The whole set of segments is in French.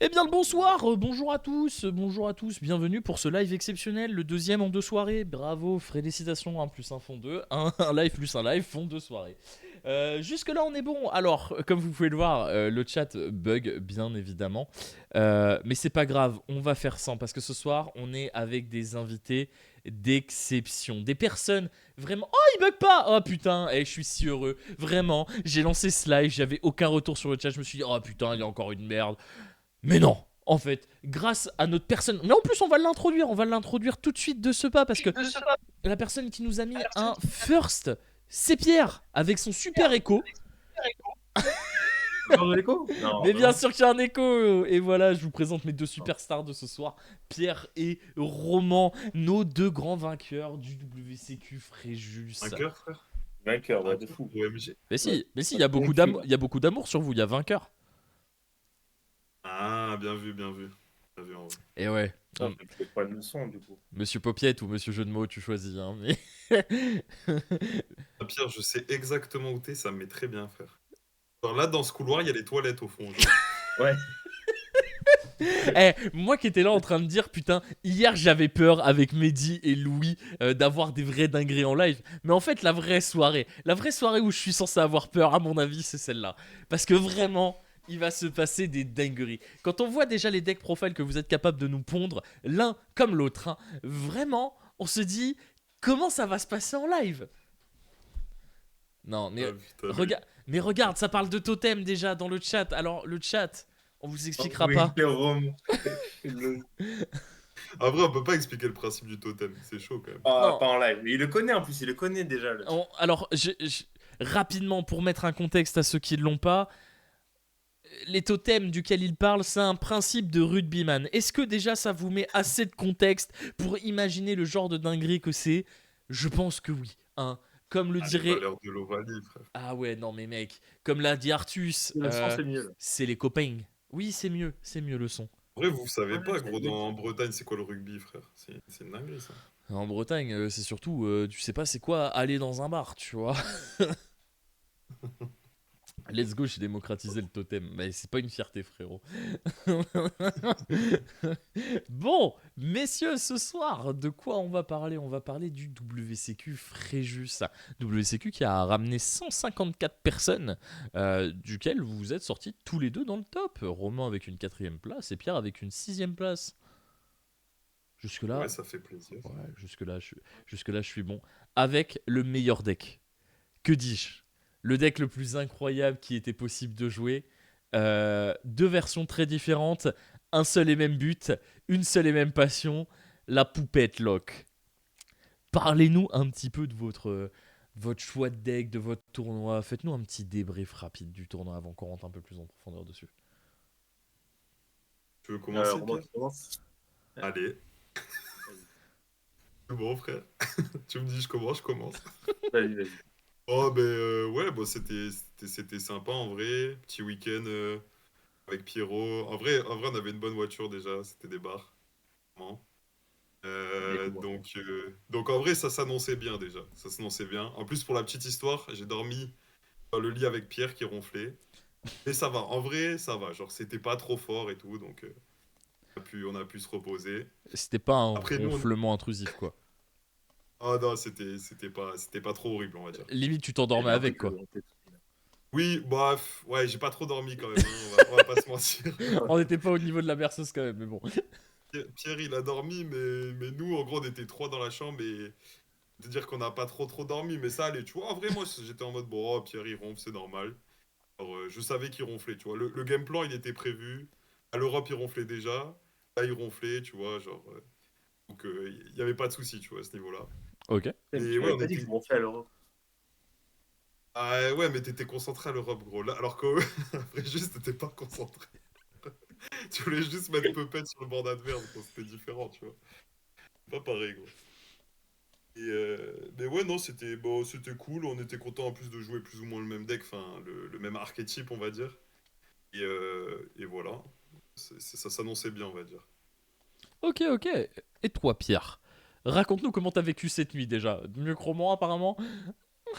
Eh bien le bonsoir, bonjour à tous, bienvenue pour ce live exceptionnel, le deuxième en 2 soirées. Bravo, félicitations, 1 plus 1 font 2, un live plus un live font 2 soirées. Jusque là on est bon. Alors, comme vous pouvez le voir, le chat bug bien évidemment. Mais c'est pas grave, on va faire sans parce que ce soir on est avec des invités d'exception. Des personnes vraiment. Oh, il bug pas. Oh putain, je suis si heureux. Vraiment, j'ai lancé ce live, j'avais aucun retour sur le chat, je me suis dit, oh putain, il y a encore une merde. Mais non, en fait, grâce à notre personne. Mais en plus, on va l'introduire tout de suite de ce pas parce que la personne qui nous a mis un first, c'est Pierre avec son super écho. Encore de l'écho? Non, Mais bien non. sûr qu'il y a un écho. Et voilà, je vous présente mes deux superstars de ce soir, Pierre et Roman, nos deux grands vainqueurs du WCQ Fréjus. Vainqueur, frère. Vainqueur, ouais, de Vainqueur fou. pour OMG. Mais si, il y a beaucoup d'amour, il y a beaucoup d'amour sur vous, il y a vainqueur. Ah, bien vu, bien vu. Bien vu en vrai. Et ouais. Non, mais tu fais pas une leçon, du coup. Monsieur Popiette ou Monsieur Jeu de mots, tu choisis. Hein, mais... Ah, Pierre, je sais exactement où t'es, ça me met très bien, frère. Alors là, dans ce couloir, il y a les toilettes au fond. Genre. Ouais. Moi qui étais là en train de dire, putain, hier j'avais peur avec Mehdi et Louis d'avoir des vrais dingueries en live. Mais en fait, la vraie soirée où je suis censé avoir peur, à mon avis, c'est celle-là. Parce que vraiment, il va se passer des dingueries. Quand on voit déjà les deck profiles que vous êtes capable de nous pondre, l'un comme l'autre, hein, vraiment, on se dit, comment ça va se passer en live? Non, mais, Ah, putain, mais regarde, ça parle de totem déjà dans le chat. Alors, le chat, on vous expliquera Oui, pas. les Roms. En vrai, on peut pas expliquer le principe du totem, c'est chaud quand même. Ah, Non, pas en live. Mais il le connaît en plus, il le connaît déjà. Alors, rapidement, pour mettre un contexte à ceux qui ne l'ont pas, les totems duquel il parle, c'est un principe de rugbyman. Est-ce que déjà ça vous met assez de contexte pour imaginer le genre de dinguerie que c'est? Je pense que oui. Hein. Comme le Ah, les dirait... valeurs de l'Ovalie, frère. Ah ouais, non mais mec, comme l'a dit Artus, Le son, c'est mieux. Là. c'est les copains. Oui, c'est mieux le son. En vrai, vous savez Ouais, pas, c'est gros, mieux. en Bretagne, c'est quoi le rugby, frère? C'est une dinguerie, ça. En Bretagne, c'est surtout, tu sais pas c'est quoi aller dans un bar, tu vois. Let's go, j'ai démocratisé le totem. Mais c'est pas une fierté, frérot. Bon, messieurs, ce soir, de quoi on va parler? On va parler du WCQ Fréjus. WCQ qui a ramené 154 personnes, duquel vous vous êtes sortis tous les deux dans le top. Romain avec une 4ème place et Pierre avec une 6ème place. Jusque-là, Ouais, ça fait plaisir. ouais, jusque-là, je suis bon. Avec le meilleur deck. Que dis-je? Le deck le plus incroyable qui était possible de jouer. Deux versions très différentes, un seul et même but, une seule et même passion, la poupette lock. Parlez-nous un petit peu de votre choix de deck, de votre tournoi. Faites-nous un petit débrief rapide du tournoi avant qu'on rentre un peu plus en profondeur dessus. Tu veux commencer, Romain, Pierre? tu commences. Allez. C'est bon, frère. Tu me dis, je commence, je commence. Vas-y, vas-y. Oh, ben ouais, bon, c'était sympa en vrai. Petit week-end avec Pierrot. En vrai, on avait une bonne voiture déjà, c'était des bars. Vraiment. Donc en vrai, ça s'annonçait bien déjà. Ça s'annonçait bien. En plus, pour la petite histoire, j'ai dormi dans le lit avec Pierre qui ronflait. Mais ça va, en vrai, ça va. Genre, c'était pas trop fort et tout, donc on a pu se reposer. C'était pas un Après, nous, ronflement intrusif, quoi. ah non, c'était pas trop horrible, on va dire. Limite, tu Il t'endormais avait un peu avec, que quoi. Oui, bref, ouais, j'ai pas trop dormi quand même, hein, on va pas se mentir. On n'était pas au niveau de la berceuse quand même, mais bon. Pierre, il a dormi, mais nous, en gros, on était trois dans la chambre et de dire qu'on n'a pas trop dormi, mais ça allait, tu vois. En vrai, moi, j'étais en mode, bon, oh, Pierre, il ronfle, c'est normal. Alors, je savais qu'il ronflait, tu vois. Le game plan, il était prévu. À l'Europe, il ronflait déjà. Là, il ronflait, tu vois, genre. Donc, il n'y avait pas de souci, tu vois, à ce niveau-là. Ok. Mais Et tu ouais, m'avais on pas dit que était. je m'en fais à l'Europe. Ah ouais, mais t'étais concentré à l'Europe, gros. Là, alors qu'au après, juste, t'étais pas concentré. Tu voulais juste mettre Puppet sur le bord adverse, quoi. C'était différent, tu vois. Pas pareil, gros. Mais ouais, non, c'était cool. On était content en plus de jouer plus ou moins le même deck, enfin, le même archétype, on va dire. Et voilà. Ça s'annonçait bien, on va dire. Ok, ok. Et toi, Pierre? Raconte-nous comment t'as vécu cette nuit déjà. Mieux que Roman, apparemment.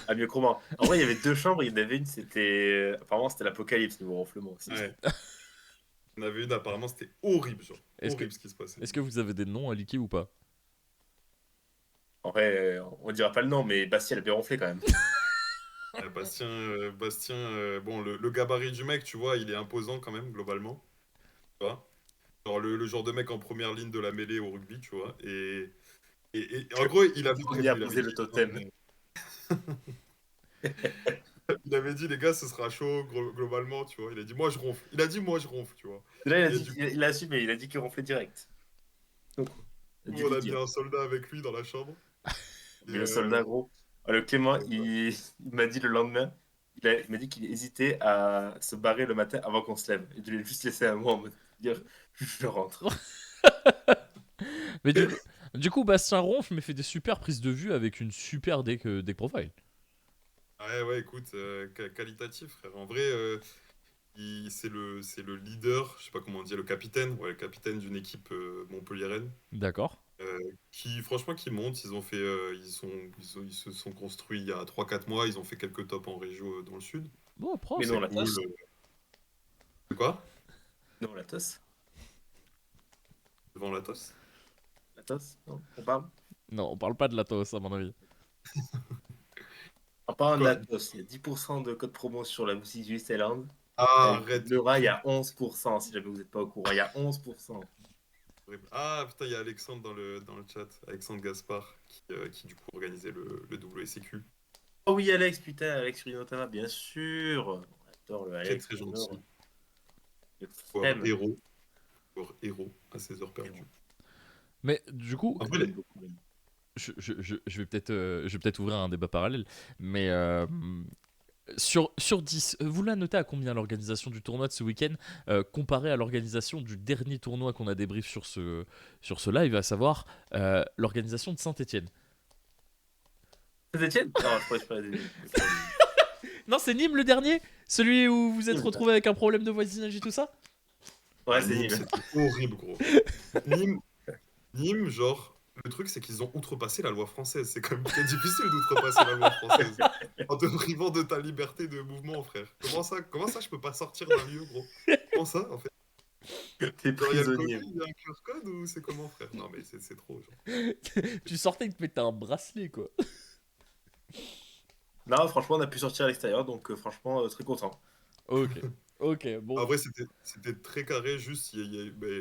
Ah, mieux que Romain. En vrai, il y avait deux chambres. Il y en avait une, c'était. Apparemment, c'était l'apocalypse niveau ronflement aussi. Ouais. Il y en avait une, apparemment, c'était horrible, genre. Est-ce que, Horrible ce qui se passait. est-ce que vous avez des noms à liquer ou pas? En vrai, on dira pas le nom, mais Bastien, elle a bien ronflé quand même. Bastien, bon, le gabarit du mec, tu vois, il est imposant quand même, globalement. Tu vois. Genre le genre de mec en première ligne de la mêlée au rugby, tu vois. Et en gros, il avait On y a prévenu, il avait posé dit, le totem. il avait dit, les gars, ce sera chaud, globalement, tu vois. Il a dit, moi, je ronfle. Il a dit, moi, je ronfle, tu vois. Là, Et du coup, il a assumé, il a dit qu'il ronflait direct. Donc, il a dû on lui a mis dire. un soldat avec lui dans la chambre. Et, Mais le soldat, gros. Ah, le Clément, ouais, il m'a dit le lendemain, il m'a dit qu'il hésitait à se barrer le matin avant qu'on se lève. Et je l'ai juste laissé à moi en mode dire, je rentre. Mais du coup, Bastien ronfle, mais fait des super prises de vue avec une super deck profile. ouais, ouais, écoute, qualitatif, frère. En vrai, c'est le leader, je sais pas comment on dit, le capitaine, ouais, le capitaine d'une équipe montpelliéraine. D'accord. Qui franchement qui montent, ils ont fait ils se sont construits il y a 3 4 mois, ils ont fait quelques tops en région dans le sud. Bon, pro, Mais c'est non, la Cool. tasse. De quoi? Non, la tasse. Devant la tosse. La tasse. Non, on parle. Non, on parle pas de la tosse, à mon avis. En parlant de Quoi? la tasse, il y a 10% de code promo sur la boutique du Island. Ah, Avec arrête. le rat, il y a 11%, si jamais vous n'êtes pas au courant. Il y a 11%. Horrible. Ah putain, il y a Alexandre dans le chat, Alexandre Gaspard qui du coup organisait le WSCQ. Oh oui, Alex, putain, Alex Rinotama, bien sûr. On adore le Très Alex, très on adore. gentil. Le Joueur crème. héros, joueur héros à ses heures perdues. Mais du coup, En Je vrai, l'aime beaucoup, même. je vais peut-être ouvrir un débat parallèle, mais sur 10, vous la notez à combien l'organisation du tournoi de ce week-end comparé à l'organisation du dernier tournoi qu'on a débrief sur ce live, à savoir l'organisation de Saint-Etienne? Saint-Etienne? Non, je parlais Non, c'est Nîmes le dernier? Celui où vous êtes Nîmes, retrouvé avec un problème de voisinage et tout ça? Ouais, ah, c'est Nîmes, Nîmes. c'était horrible, gros. Nîmes, Nîmes, genre, le truc, c'est qu'ils ont outrepassé la loi française. C'est quand même très difficile d'outrepasser la loi française. En te privant de ta liberté de mouvement, frère. Comment ça, je peux pas sortir d'un lieu, gros? Comment ça, en fait? T'es Genre, il y a le Covid, prisonnier. il y a un QR code ou c'est comment, frère? Non, mais c'est trop, genre. Tu sortais, ils te mettaient un bracelet, quoi. Non, franchement, on a pu sortir à l'extérieur, donc franchement, très content. Ok, ok, En bon. vrai, c'était très carré, juste,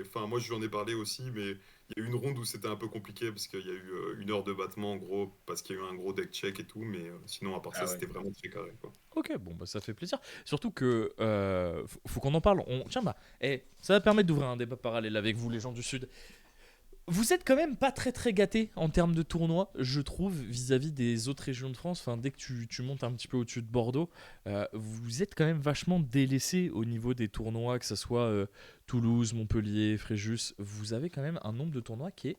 enfin, moi, je lui en ai parlé aussi, mais il y a eu une ronde où c'était un peu compliqué, parce qu'il y a eu 1 heure de battement, en gros, parce qu'il y a eu un gros deck check et tout, mais sinon, à part ça, Ah ouais. c'était vraiment très carré, quoi. Ok, bon, bah ça fait plaisir. Surtout que faut qu'on en parle. Tiens, bah, ça va permettre d'ouvrir un débat parallèle avec vous, les gens du Sud. Vous êtes quand même pas très très gâtés en termes de tournois, je trouve, vis-à-vis des autres régions de France. Enfin, dès que tu montes un petit peu au-dessus de Bordeaux, vous êtes quand même vachement délaissés au niveau des tournois, que ce soit Toulouse, Montpellier, Fréjus. Vous avez quand même un nombre de tournois qui est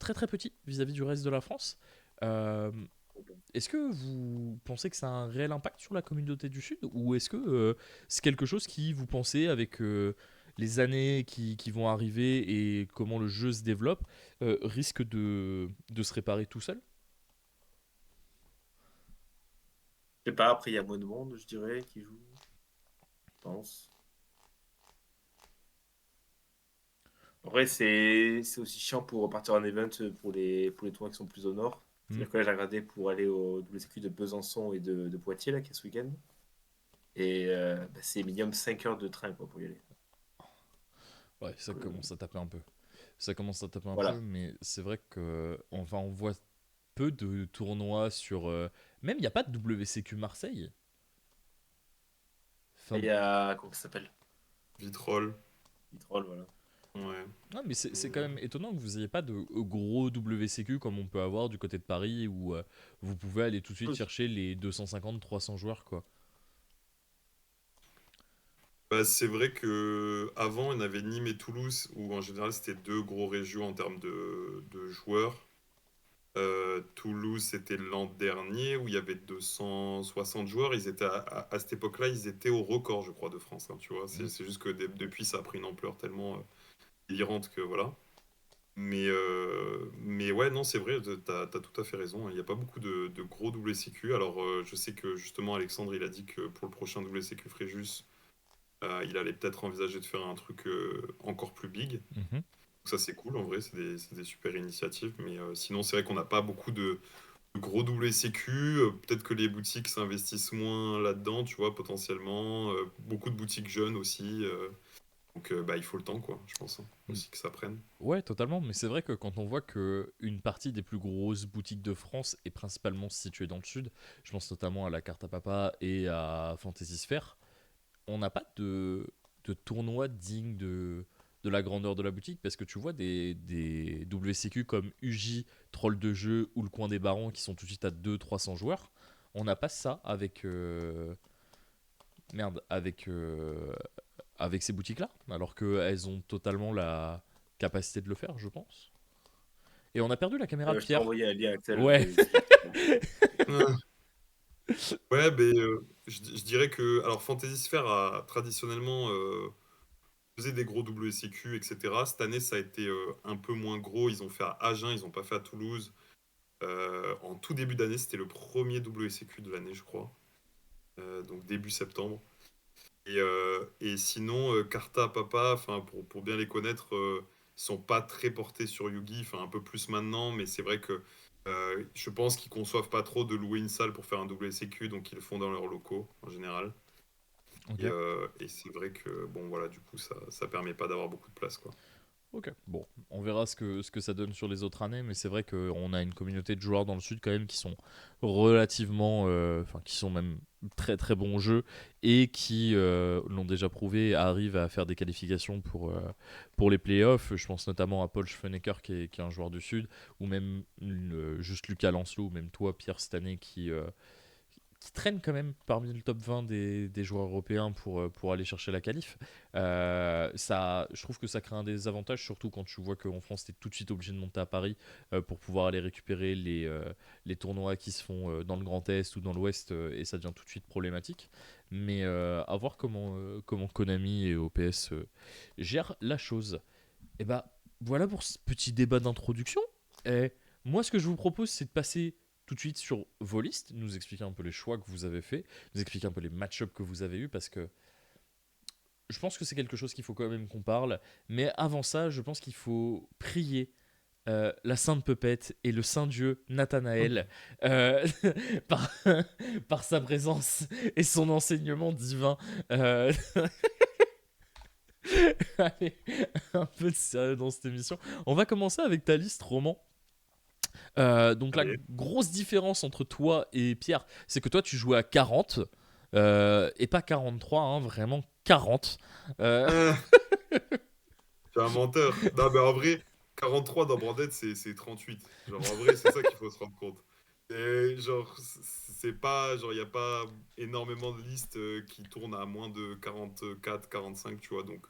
très très petit vis-à-vis du reste de la France. Euh, Est-ce que vous pensez que ça a un réel impact sur la communauté du Sud, ou est-ce que c'est quelque chose qui, vous pensez, avec les années qui vont arriver et comment le jeu se développe, risque de se réparer tout seul? Je sais pas, après, il y a moins de monde, je dirais, qui joue. Je pense. En vrai, c'est aussi chiant pour repartir en event pour les tournois qui sont plus au nord. Hmm. C'est-à-dire que là, j'ai regardé pour aller au WCQ de Besançon et de Poitiers, là, qui est ce week-end. Et bah, c'est minimum 5 heures de train, quoi, pour y aller. Ouais, ça Donc, commence à taper un peu. Ça commence à taper un peu, voilà. mais c'est vrai que enfin, on voit peu de tournois sur. Même il n'y a pas de WCQ Marseille. Et Enfin, il y a, comment ça s'appelle? Vitrolles, Vitrolles, voilà. ouais. non, mais c'est Et, quand même étonnant que vous n'ayez pas de gros WCQ comme on peut avoir du côté de Paris où vous pouvez aller tout de suite chercher les 250-300 joueurs, quoi. bah, c'est vrai que avant, on avait Nîmes et Toulouse, où en général, c'était 2 gros régions en termes de joueurs. Toulouse, c'était l'an dernier, où il y avait 260 joueurs. Ils étaient à cette époque-là, ils étaient au record, je crois, de France, hein, tu vois. Mm. C'est juste que depuis, ça a pris une ampleur tellement délirante que voilà. Mais ouais, non, c'est vrai, t'as tout à fait raison, hein. Il n'y a pas beaucoup de gros WCQ. Alors, je sais que justement, Alexandre, il a dit que pour le prochain WCQ Fréjus, il allait peut-être envisager de faire un truc encore plus big. Mhm. Donc ça, c'est cool, en vrai, c'est des super initiatives. Mais sinon, c'est vrai qu'on n'a pas beaucoup de gros WCQ. Peut-être que les boutiques s'investissent moins là-dedans, tu vois, potentiellement. Beaucoup de boutiques jeunes aussi. Donc, bah, il faut le temps, quoi, je pense, hein, Mm. aussi que ça prenne. Ouais, totalement. Mais c'est vrai que quand on voit que une partie des plus grosses boutiques de France est principalement située dans le sud, je pense notamment à la Carte à Papa et à Fantasy Sphere, on n'a pas de tournoi digne de la grandeur de la boutique parce que tu vois des WCQ comme UJ, Troll de jeu ou le Coin des Barons qui sont tout de suite à 200-300 joueurs. On n'a pas ça avec, merde, avec ces boutiques-là, alors qu'elles ont totalement la capacité de le faire, je pense. Et on a perdu la caméra de Je t'ai Pierre. envoyé un lien Axel Ouais. des explications. Ah. Ouais, mais je dirais que alors Fantasy Sphere a traditionnellement faisait des gros WCQ, etc. Cette année, ça a été un peu moins gros. Ils ont fait à Agen, ils n'ont pas fait à Toulouse. En tout début d'année, c'était le premier WCQ de l'année, je crois. Donc début septembre. Et sinon, Karta, Papa, enfin pour bien les connaître, ils sont pas très portés sur Yugi, enfin un peu plus maintenant, mais c'est vrai que je pense qu'ils conçoivent pas trop de louer une salle pour faire un WCQ, donc ils le font dans leurs locaux en général. Ok. Et c'est vrai que bon voilà, du coup ça permet pas d'avoir beaucoup de place quoi. Ok, bon, on verra ce que ça donne sur les autres années, mais c'est vrai qu'on a une communauté de joueurs dans le sud quand même qui sont relativement, enfin qui sont même très très bons jeux et qui l'ont déjà prouvé, arrivent à faire des qualifications pour les playoffs. Je pense notamment à Paul Schweinecker qui est un joueur du sud, ou même juste Lucas Lancelot, ou même toi Pierre cette année qui traîne quand même parmi le top 20 des joueurs européens pour aller chercher la qualif. Ça, je trouve que ça crée un désavantage, surtout quand tu vois qu'en France, tu es tout de suite obligé de monter à Paris pour pouvoir aller récupérer les tournois qui se font dans le Grand Est ou dans l'Ouest, et ça devient tout de suite problématique. Mais à voir comment Konami et OPS gèrent la chose. Et bah voilà pour ce petit débat d'introduction. Et moi, ce que je vous propose, c'est de passer tout de suite sur vos listes, nous expliquer un peu les choix que vous avez fait, nous expliquer un peu les match-ups que vous avez eus, parce que je pense que c'est quelque chose qu'il faut quand même qu'on parle. Mais avant ça, je pense qu'il faut prier la sainte Pepette et le saint Dieu Nathanaël euh, par, par sa présence et son enseignement divin. Euh, Allez, un peu de sérieux dans cette émission. On va commencer avec ta liste, Roman. Donc la Allez. grosse différence entre toi et Pierre, c'est que toi tu jouais à 40 et pas 43, hein, vraiment 40. Euh, Ah, tu es un menteur. Non mais en vrai, 43 dans Branded c'est 38. Genre en vrai, c'est ça qu'il faut se rendre compte. Et genre c'est pas genre il y a pas énormément de listes qui tournent à moins de 44, 45, tu vois. Donc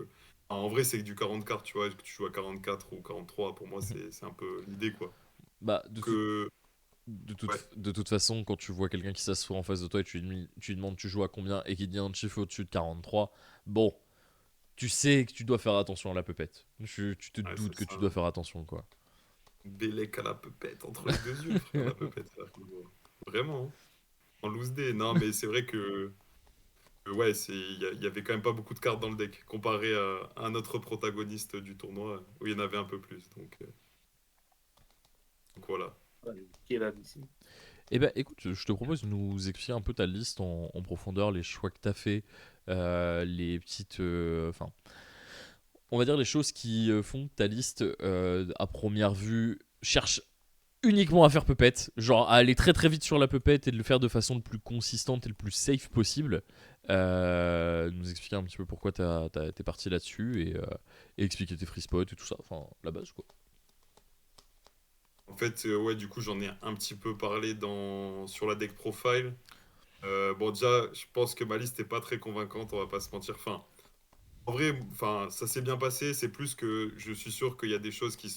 en vrai, c'est du 44, tu vois, que tu joues à 44 ou 43 pour moi, c'est un peu l'idée quoi. Bah, Que ouais. de toute façon, quand tu vois quelqu'un qui s'assoit en face de toi et tu lui demandes tu joues à combien et qu'il te dit un chiffre au-dessus de 43, bon, tu sais que tu dois faire attention à la pépette. Tu te Ouais, doutes c'est que ça, tu dois hein. faire attention, quoi. Bélec à la pepette, entre les deux yeux, frère, la pepette. Frère. Vraiment, hein. En loose day. Non, mais c'est vrai que ouais, il y avait quand même pas beaucoup de cartes dans le deck, comparé à un autre protagoniste du tournoi, où il y en avait un peu plus. Donc voilà. Qui est là ici? Eh ben, écoute, je te propose de nous expliquer un peu ta liste en profondeur, les choix que tu as fait, les petites. Enfin, on va dire les choses qui font que ta liste, à première vue, cherche uniquement à faire pupette, genre à aller très très vite sur la pupette et de le faire de façon le plus consistante et le plus safe possible. Nous expliquer un petit peu pourquoi t'es parti là-dessus et expliquer tes free spots et tout ça, enfin la base quoi. En fait, ouais, du coup, j'en ai un petit peu parlé sur la deck profile. Bon, déjà, je pense que ma liste est pas très convaincante, on va pas se mentir. Enfin, en vrai, enfin, ça s'est bien passé. C'est plus que je suis sûr qu'il y a des choses qui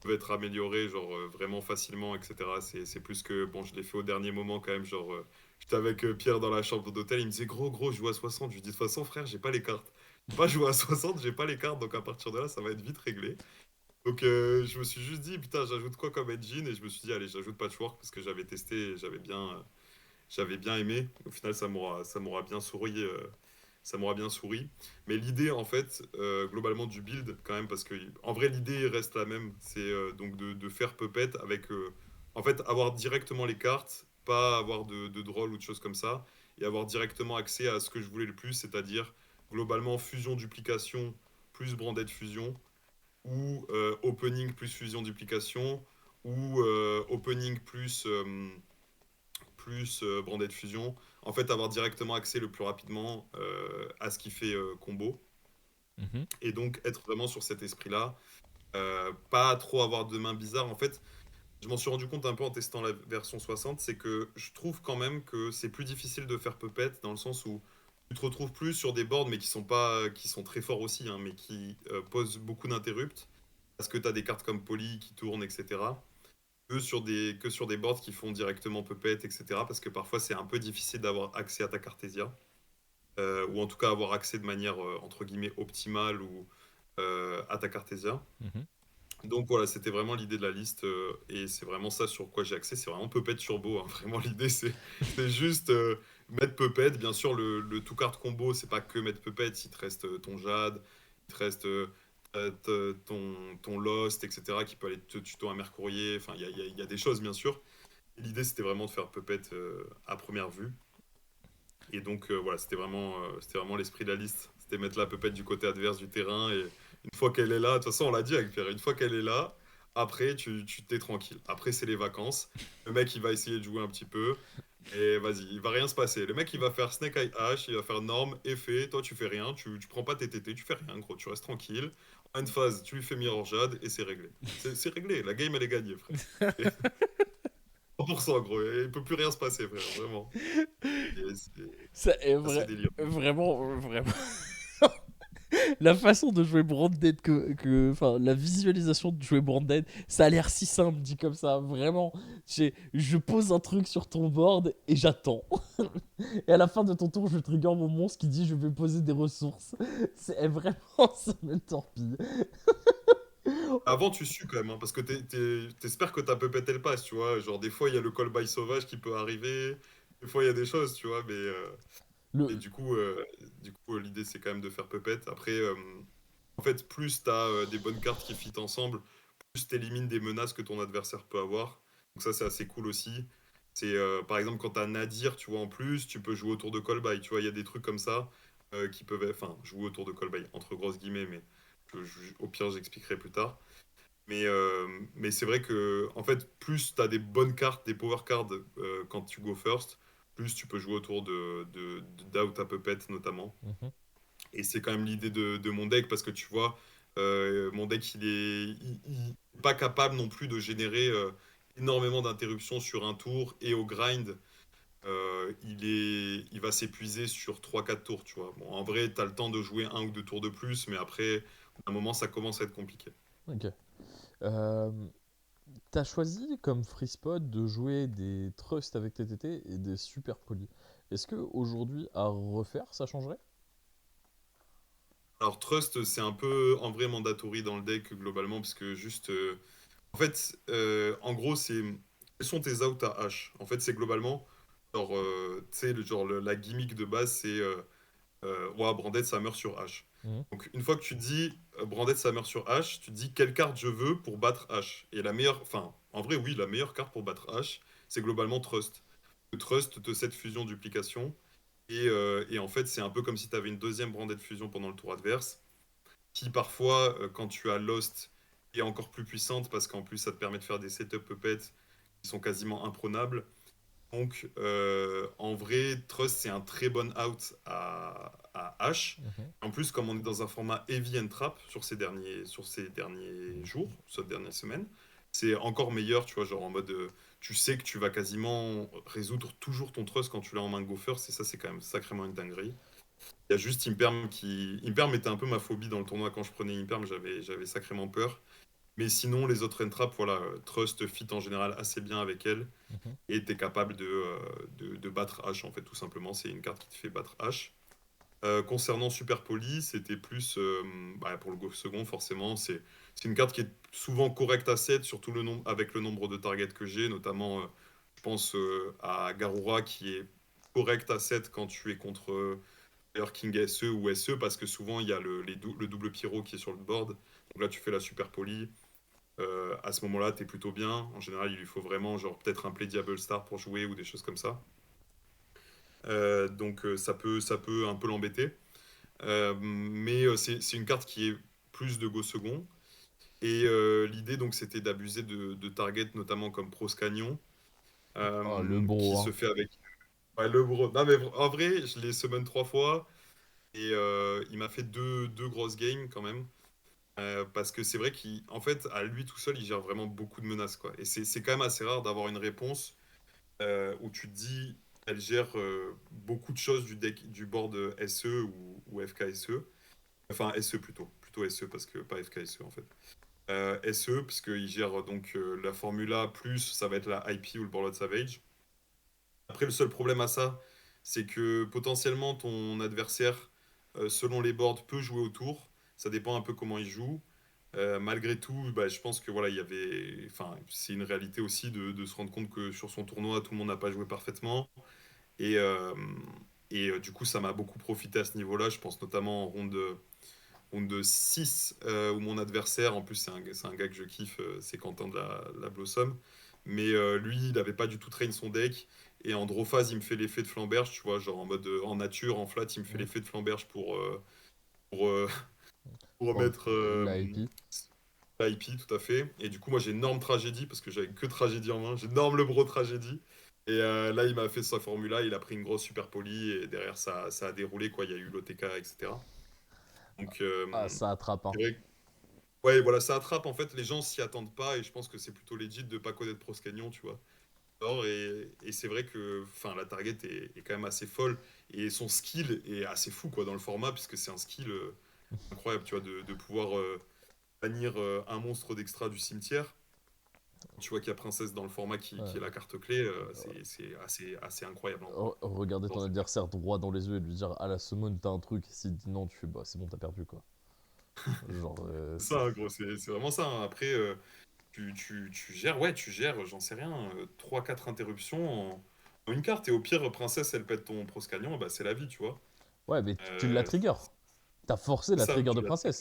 peuvent être améliorées, genre vraiment facilement, etc. C'est plus que, bon, je l'ai fait au dernier moment quand même. Genre, j'étais avec Pierre dans la chambre d'hôtel, il me disait, gros, je joue à 60. Je lui dis, de toute façon, frère, j'ai pas les cartes. Je peux pas jouer à 60, j'ai pas les cartes, donc à partir de là, ça va être vite réglé. Donc, je me suis juste dit, putain, j'ajoute quoi comme engine? Et je me suis dit, allez, j'ajoute Patchwork parce que j'avais testé et j'avais bien aimé. Au final, ça m'aura bien souri ça m'aura bien souri. Mais l'idée, en fait, globalement du build, quand même, parce que en vrai, l'idée reste la même. C'est donc de faire Puppet avec, en fait, avoir directement les cartes, pas avoir de draw ou de choses comme ça, et avoir directement accès à ce que je voulais le plus, c'est-à-dire globalement fusion duplication plus branded fusion, ou opening plus fusion duplication, ou opening plus branded fusion. En fait, avoir directement accès le plus rapidement à ce qui fait combo. Mhm. Et donc être vraiment sur cet esprit-là. Pas trop avoir de mains bizarres. En fait, je m'en suis rendu compte un peu en testant la version 60, c'est que je trouve quand même que c'est plus difficile de faire Puppet dans le sens où tu te retrouves plus sur des boards, mais qui sont pas, qui sont très forts aussi, hein, mais qui posent beaucoup d'interrupts parce que tu as des cartes comme Poly qui tournent, etc. Que sur des boards qui font directement Puppet, etc. Parce que parfois c'est un peu difficile d'avoir accès à ta Cartesia, ou en tout cas avoir accès de manière entre guillemets optimale ou à ta Cartesia. Mhm. Donc voilà, c'était vraiment l'idée de la liste, et c'est vraiment ça sur quoi j'ai accès. C'est vraiment Puppet Turbo, hein. Vraiment, l'idée, c'est juste mettre Puppet. Bien sûr, le tout card combo, c'est pas que mettre Puppet. Il te reste ton Jade, il te reste ton Lost, etc., qui peut aller te tuto un Mercourier. Enfin, il y a des choses, bien sûr. L'idée, c'était vraiment de faire Puppet à première vue. Et donc, voilà, c'était vraiment l'esprit de la liste. C'était mettre la Puppet du côté adverse du terrain. Et une fois qu'elle est là, de toute façon, on l'a dit avec Pierre, une fois qu'elle est là, après, tu t'es tranquille. Après, c'est les vacances. Le mec, il va essayer de jouer un petit peu. Et vas-y, il va rien se passer. Le mec, il va faire Snake Eye Hash, il va faire Norme, effet. Toi, tu fais rien. Tu prends pas tes TT, tu fais rien, gros. Tu restes tranquille. En phase, tu lui fais Mirror Jade et c'est réglé. C'est réglé. La game, elle est gagnée, frère. Et 100%, gros. Et il peut plus rien se passer, frère. Vraiment. Et Ça est c'est assez délire. vraiment, vraiment. La façon de jouer Branded, enfin, la visualisation de jouer Branded, ça a l'air si simple dit comme ça. Vraiment, je pose un truc sur ton board et j'attends. Et à la fin de ton tour, je trigger mon monstre qui dit je vais poser des ressources. C'est vraiment, ça me torpille. Avant, tu sues quand même, hein, parce que t'espères que ta puppet elle passe, tu vois. Genre, des fois, il y a le call by sauvage qui peut arriver. Des fois, il y a des choses, tu vois. Mais Le... du coup, l'idée, c'est quand même de faire puppet. Après, en fait, plus t'as des bonnes cartes qui fit ensemble, plus t'élimines des menaces que ton adversaire peut avoir. Donc ça, c'est assez cool aussi. C'est, par exemple, quand t'as Nadir, tu vois, en plus, tu peux jouer autour de call by. Tu vois, il y a des trucs comme ça qui peuvent... Enfin, jouer autour de call by, entre grosses guillemets, mais au pire, j'expliquerai plus tard. Mais c'est vrai que, en fait, plus tu as des bonnes cartes, des power cards quand tu go first, plus tu peux jouer autour d'Out à Puppet notamment. Mhm. Et c'est quand même l'idée de mon deck parce que tu vois, mon deck il est pas capable non plus de générer énormément d'interruptions sur un tour et au grind. Il va s'épuiser sur 3 4 tours, tu vois. Bon, en vrai, tu as le temps de jouer 1 ou 2 tours de plus, mais après, à un moment, ça commence à être compliqué. Ok. Euh, T'as choisi comme free spot de jouer des trusts avec TTT et des super polis. Est-ce que aujourd'hui à refaire ça changerait? Alors Trust, c'est un peu en vrai mandatory dans le deck globalement, parce que juste... en fait, en gros, c'est... Quels sont tes outs à H? En fait, c'est globalement... Genre, tu sais, la gimmick de base, c'est... ouais, Branded, ça meurt sur H. Mhm. Donc, une fois que tu dis Branded, ça meurt sur H, tu dis quelle carte je veux pour battre H. Et la meilleure... Enfin, en vrai, oui, la meilleure carte pour battre H, c'est globalement Trust. Trust te cette fusion duplication. Et en fait, c'est un peu comme si tu avais une deuxième Branded fusion pendant le tour adverse qui parfois, quand tu as Lost, est encore plus puissante parce qu'en plus ça te permet de faire des setup puppets qui sont quasiment imprenables. Donc en vrai, Trust c'est un très bon out à H. Mhm. En plus, comme on est dans un format heavy and trap sur ces derniers jours, sur ces dernières semaines, c'est encore meilleur, tu vois, genre en mode tu sais que tu vas quasiment résoudre toujours ton Trust quand tu l'as en main go first, et ça c'est quand même sacrément une dinguerie. Il y a juste Imperm qui. Imperm était un peu ma phobie dans le tournoi quand je prenais Imperm, j'avais sacrément peur. Mais sinon, les autres entraps, voilà, Trust fit en général assez bien avec elle. Mhm. Et t'es capable de battre H, en fait, tout simplement. C'est une carte qui te fait battre H. Concernant Super Poly, c'était plus. Pour le go second, forcément, c'est une carte qui est souvent correcte à 7, surtout avec le nombre de targets que j'ai. Notamment, je pense à Garura qui est correct à 7 quand tu es contre d'ailleurs King SE ou SE, parce que souvent il y a le double pyro qui est sur le board. Donc là, tu fais la super poly. À ce moment-là, t'es plutôt bien. En général, il lui faut vraiment, genre, peut-être un play Diable Star pour jouer ou des choses comme ça. Donc ça peut un peu l'embêter. Mais c'est une carte qui est plus de go second. Et l'idée, donc, c'était d'abuser de targets, notamment comme Proscagnon, Ah, le qui bro, se hein. fait avec. Ouais, le bro. Non, mais en vrai, je l'ai summon 3 fois. Et il m'a fait deux grosses games quand même. Parce que c'est vrai qu'en fait, à lui tout seul, il gère vraiment beaucoup de menaces, quoi. Et c'est quand même assez rare d'avoir une réponse où tu te dis, elle gère beaucoup de choses du deck, du board SE ou FKSE. Enfin, SE plutôt SE parce que pas FKSE en fait. SE, puisqu'il gère donc la Formula, plus ça va être la IP ou le Borlord Savage. Après, le seul problème à ça, c'est que potentiellement ton adversaire, selon les boards, peut jouer autour. Ça dépend un peu comment il joue. Malgré tout, bah, je pense que voilà, il y avait, enfin, c'est une réalité aussi de se rendre compte que sur son tournoi, tout le monde n'a pas joué parfaitement. Et, du coup, ça m'a beaucoup profité à ce niveau-là. Je pense notamment en ronde 6, où mon adversaire, en plus, c'est un gars que je kiffe, c'est Quentin de la Blossom. Mais lui, il n'avait pas du tout train son deck. Et en draw phase, il me fait l'effet de flamberge, tu vois, genre en mode en nature, en flat, il me fait Mm. l'effet de flamberge pour, euh, pour Bon, mettre l'IP. IP, tout à fait. Et du coup, moi, j'ai énorme tragédie parce que j'avais que tragédie en main. J'ai énorme le bro tragédie. Et là, il m'a fait sa formula, il a pris une grosse super poly et derrière, ça a déroulé, quoi. Il y a eu l'OTK, etc. Donc, Ah, ça attrape, hein. c'est vrai que- ouais, voilà, ça attrape. En fait, les gens s'y attendent pas et je pense que c'est plutôt legit de pas connaître Proscagnon, tu vois. Alors, et c'est vrai que enfin, la target est quand même assez folle et son skill est assez fou, quoi, dans le format, puisque c'est un skill incroyable, tu vois, de pouvoir bannir un monstre d'extra du cimetière. Tu vois qu'il y a Princesse dans le format qui Ouais. est la carte clé, c'est assez incroyable en vrai. Regarder Dans ton cette carte. adversaire droit dans les yeux et lui dire à la summon t'as un truc, et s'il dit non, tu fais bah c'est bon, t'as perdu quoi. Genre, C'est ça, hein, gros, c'est vraiment ça, hein. Après, tu gères, ouais, tu gères, j'en sais rien, 3-4 interruptions en une carte. Et au pire, Princesse, elle pète ton Proscagnon, bah, c'est la vie, tu vois. ouais, mais tu l'as Euh, trigger. T'as forcé c'est la ça, trigger de princesse.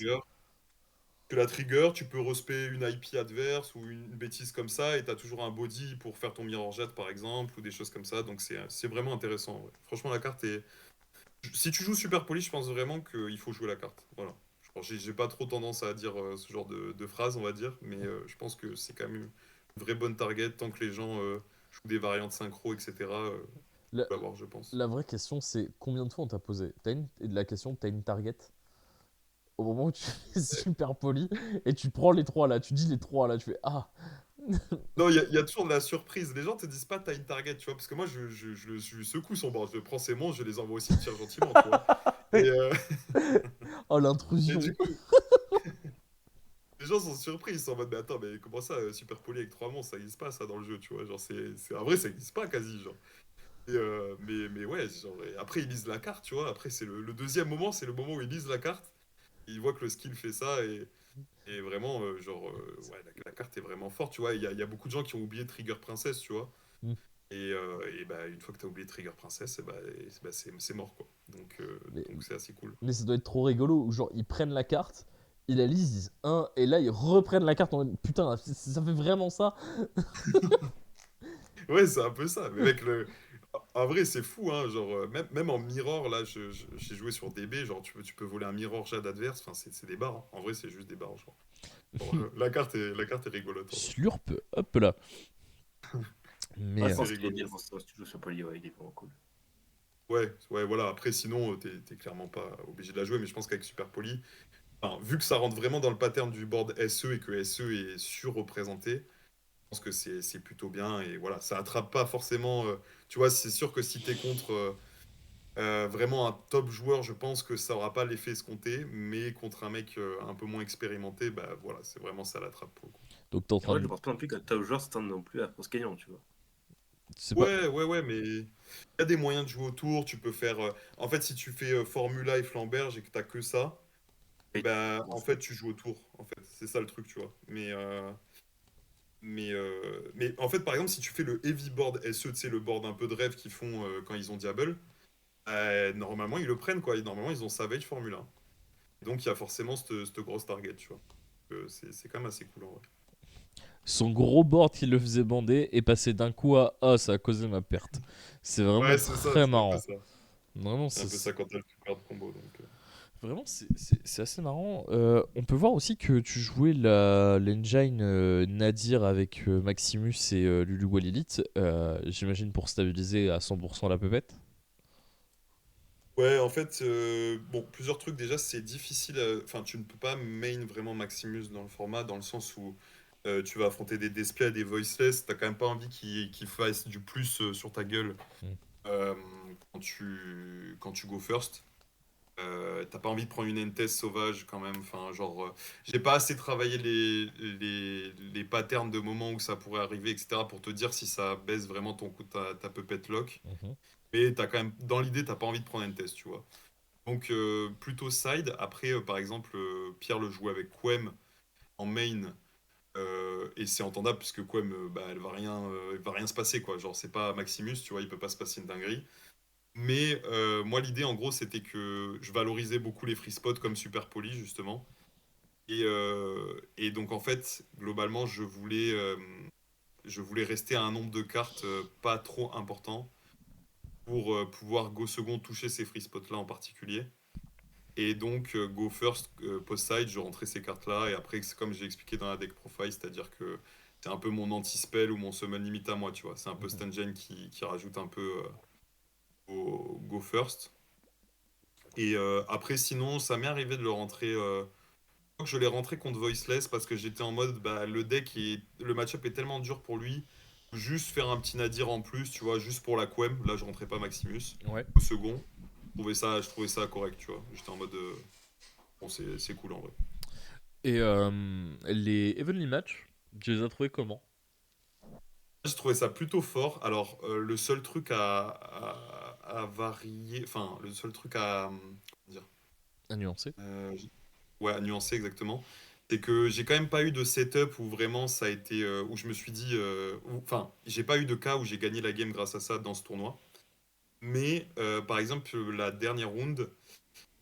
tu la trigger, tu peux respect une IP adverse ou une bêtise comme ça, et t'as toujours un body pour faire ton mirror jet par exemple, ou des choses comme ça, donc c'est vraiment intéressant. Ouais. Franchement, la carte est. Si tu joues Super Poli, je pense vraiment qu'il faut jouer la carte. Voilà. J'ai pas trop tendance à dire ce genre de phrase, on va dire, mais je pense que c'est quand même une vraie bonne target tant que les gens jouent des variantes synchro, etc. La, Faut l'avoir, je pense. la vraie question c'est combien de fois on t'a posé et de la question, t'as une target au moment où tu fais super poli et tu prends les trois là, tu dis les trois là, tu fais ah. Non, il y a toujours de la surprise. Les gens te disent pas t'as une target, tu vois, parce que moi je lui secoue son bord, je prends ses monstres, je les envoie au cimetière gentiment, tu vois. Et, Oh et du l'intrusion. coup, les gens sont surpris, ils sont en mode mais attends, mais comment ça, super poli avec 3 monstres, ça existe pas ça dans le jeu, tu vois, genre en vrai ça existe pas quasi, genre. Mais ouais, genre, et après ils lisent la carte, tu vois, après c'est le deuxième moment, c'est le moment où ils lisent la carte, ils voient que le skill fait ça et vraiment, genre, ouais, la carte est vraiment forte, tu vois, il y a beaucoup de gens qui ont oublié Trigger Princess, tu vois. Mm. Et bah, une fois que tu as oublié Trigger Princess, c'est mort, quoi. mais, Donc c'est assez cool. mais ça doit être trop rigolo où genre ils prennent la carte, ils la lisent, ils disent un et là ils reprennent la carte en mode putain ça fait vraiment ça. Ouais, c'est un peu ça. Mais mec, en vrai, c'est fou, hein. Genre, même en mirror, là, j'ai joué sur DB, genre, tu peux voler un mirror jet d'adverse. Enfin, c'est des barres, hein. En vrai, c'est juste des barres, genre. La carte est rigolote, en vrai. Slurp, hop là. Ouais, Mais je C'est pense qu'il est bien rigolo. pour ça, si tu joues sur Poly, ouais, il est vraiment cool. Ouais, ouais, voilà. Après, sinon, t'es clairement pas obligé de la jouer. Mais je pense qu'avec Super Poly, enfin, vu que ça rentre vraiment dans le pattern du board SE et que SE est surreprésenté, je pense que c'est plutôt bien. Et voilà, ça attrape pas forcément. Tu vois, c'est sûr que si t'es contre. Vraiment un top joueur, je pense que ça aura pas l'effet escompté, mais contre un mec un peu moins expérimenté, bah voilà, c'est vraiment ça la trappe pour le coup. donc t'es en Et en train vrai, je de. pense pas non plus qu'un top joueur s'attende non plus à Proscagnon, tu vois. C'est pas. Ouais, ouais, ouais, mais il y a des moyens de jouer autour, tu peux faire... En fait, si tu fais Formula et Flamberge et que t'as que ça, Et bah bon, en fait, tu joues autour, en fait, c'est ça le truc, tu vois. Mais en fait, par exemple, si tu fais le heavy board SE, tu sais, le board un peu de rêve qu'ils font quand ils ont Diable, Normalement, ils le prennent, quoi. Normalement, ils ont Savage Formule 1. Donc, il y a forcément cette grosse target, tu vois. C'est quand même assez cool, en vrai. Son gros board qui le faisait bander est passé d'un coup à ah, ça a causé ma perte. C'est vraiment Ouais, c'est ça, très c'est un peu marrant. ça. Vraiment, C'est un peu ça quand t'as le super de combo, donc... vraiment, c'est assez marrant. On peut voir aussi que tu jouais l'engine Nadir avec Maximus et Lulu Walilith. J'imagine pour stabiliser à 100% la pépette. Ouais, en fait, bon, plusieurs trucs. Déjà, c'est difficile. Enfin, tu ne peux pas main vraiment Maximus dans le format, dans le sens où tu vas affronter des displays, des voiceless. T'as quand même pas envie qu'ils fassent du plus sur ta gueule Mm. euh, quand tu go first. T'as pas envie de prendre une NTS sauvage quand même. Enfin, genre, j'ai pas assez travaillé les patterns de moments où ça pourrait arriver, etc., pour te dire si ça baisse vraiment ton coup, ta puppet lock. Mhm. Mais t'as quand même, dans l'idée, t'as pas envie de prendre une test, tu vois. Donc plutôt side. Après, par exemple, Pierre le joue avec Quem en main. Et c'est entendable puisque Quem, bah, elle va rien se passer, quoi. Genre, c'est pas Maximus, tu vois, il peut pas se passer une dinguerie. Mais moi, l'idée, en gros, c'était que je valorisais beaucoup les free spots comme super poli, justement. Et donc, en fait, globalement, je voulais rester à un nombre de cartes pas trop important pour pouvoir go second toucher ces free spots là en particulier. Et donc go first, post side, je rentrais ces cartes là. Et après, c'est comme j'ai expliqué dans la deck profile, c'est-à-dire que c'est un peu mon anti-spell ou mon summon limite à moi, tu vois. C'est un peu Mhm. Stangen qui rajoute un peu au go first. Et après, sinon, ça m'est arrivé de le rentrer. Je crois que je l'ai rentré contre Voiceless parce que j'étais en mode bah, le match-up est tellement dur pour lui. Juste faire un petit Nadir en plus, tu vois, juste pour la Quem. Là, je rentrais pas Maximus. Ouais. Au second, je trouvais ça correct, tu vois. J'étais en mode bon, c'est cool en vrai. Et les Heavenly Match, tu les as trouvés comment? J'ai trouvé ça plutôt fort. Alors, le seul truc à varier, enfin, le seul truc comment dire, À nuancer. euh, ouais, à nuancer exactement, c'est que j'ai quand même pas eu de setup où vraiment ça a été, où je me suis dit, enfin, j'ai pas eu de cas où j'ai gagné la game grâce à ça dans ce tournoi. Mais par exemple, la dernière round,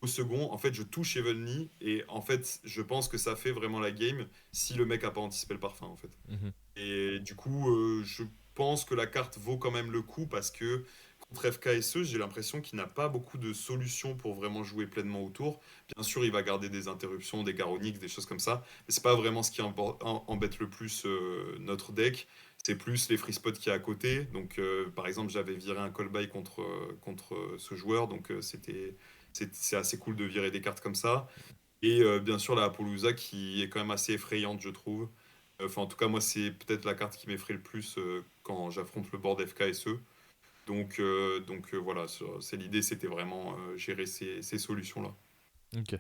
au second, en fait, je touche Evenly et en fait, je pense que ça fait vraiment la game si le mec a pas anticipé le parfum en fait. Mhm. Et du coup, je pense que la carte vaut quand même le coup parce que contre FKSE, j'ai l'impression qu'il n'a pas beaucoup de solutions pour vraiment jouer pleinement autour. Bien sûr, il va garder des interruptions, des Garonix, des choses comme ça, mais c'est pas vraiment ce qui embête le plus notre deck. C'est plus les free spots qui est à côté. Donc, par exemple, j'avais viré un call by contre ce joueur, donc c'est assez cool de virer des cartes comme ça. Et bien sûr, la Appaloosa qui est quand même assez effrayante, je trouve. Enfin, en tout cas, moi, c'est peut-être la carte qui m'effraie le plus quand j'affronte le board FKSE. Donc voilà, c'est l'idée, c'était vraiment gérer ces solutions-là. Ok.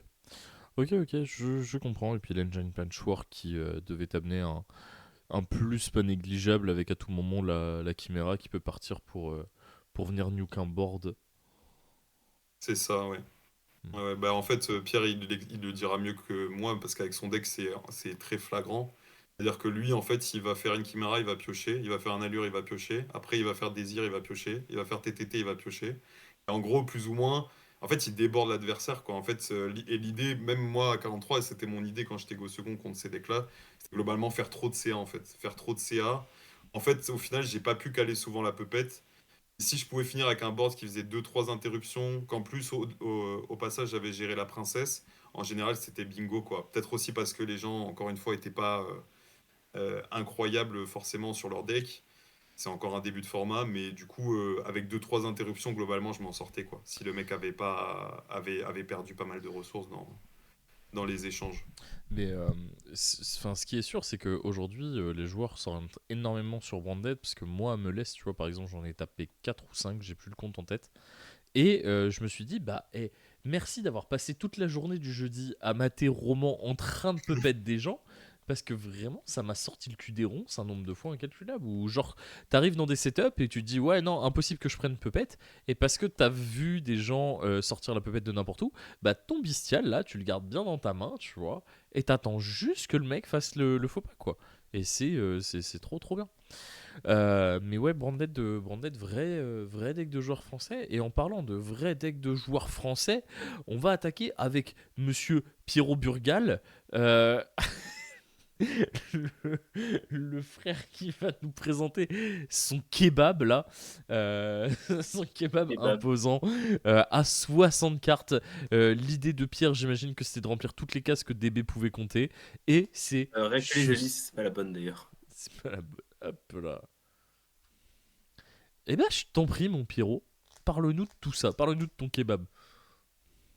Ok, je comprends. Et puis l'engine patchwork qui devait t'amener un plus pas négligeable avec à tout moment la Chimera qui peut partir pour venir nuke un board. C'est ça, ouais. Hmm. Ouais, ouais, bah, en fait, Pierre, il le dira mieux que moi, parce qu'avec son deck, c'est très flagrant. C'est-à-dire que lui, en fait, il va faire une Chimera, il va piocher. Il va faire un Allure, il va piocher. Après, il va faire Désir, il va piocher. Il va faire TTT, il va piocher. Et en gros, plus ou moins, en fait, il déborde l'adversaire, quoi. En fait, et l'idée, même moi, à 43, c'était mon idée quand j'étais go second contre ces decks-là, c'était globalement faire trop de CA, en fait. Faire trop de CA. En fait, au final, j'ai pas pu caler souvent la pupette. Si je pouvais finir avec un board qui faisait deux trois interruptions, qu'en plus au passage j'avais géré la princesse, en général c'était bingo quoi. Peut-être aussi parce que les gens, encore une fois, étaient pas incroyables forcément sur leur deck. C'est encore un début de format, mais du coup, avec deux trois interruptions, globalement, je m'en sortais quoi. Si le mec avait perdu pas mal de ressources dans les échanges. Mais enfin, ce qui est sûr, c'est qu'aujourd'hui, les joueurs s'orientent énormément sur Branded. Parce que moi, à me laisse, tu vois, par exemple, j'en ai tapé 4 ou 5, j'ai plus le compte en tête. Et je me suis dit, bah, merci d'avoir passé toute la journée du jeudi à mater Roman en train de puppet des gens. Parce que vraiment, ça m'a sorti le cul des ronds, c'est un nombre de fois incalculable. Ou genre, t'arrives dans des setups et tu te dis, ouais, non, impossible que je prenne puppet. Et parce que t'as vu des gens sortir la puppet de n'importe où, bah ton bestial là, tu le gardes bien dans ta main, tu vois. Et t'attends juste que le mec fasse le faux pas, quoi. Et c'est trop trop bien. Mais ouais, Branded vrai deck de joueurs français. Et en parlant de vrai deck de joueurs français, on va attaquer avec Monsieur Pierrot Burgal, euh, le, le frère qui va nous présenter son kebab là, son kebab Et bah, imposant à 60 cartes. L'idée de Pierre, j'imagine que c'était de remplir toutes les cases que DB pouvait compter. Et c'est rien que les juste. hélices, c'est pas la bonne d'ailleurs. C'est pas la bonne. Hop là. Eh ben, je t'en prie, mon Pierrot. Parle-nous de tout ça. Parle-nous de ton kebab.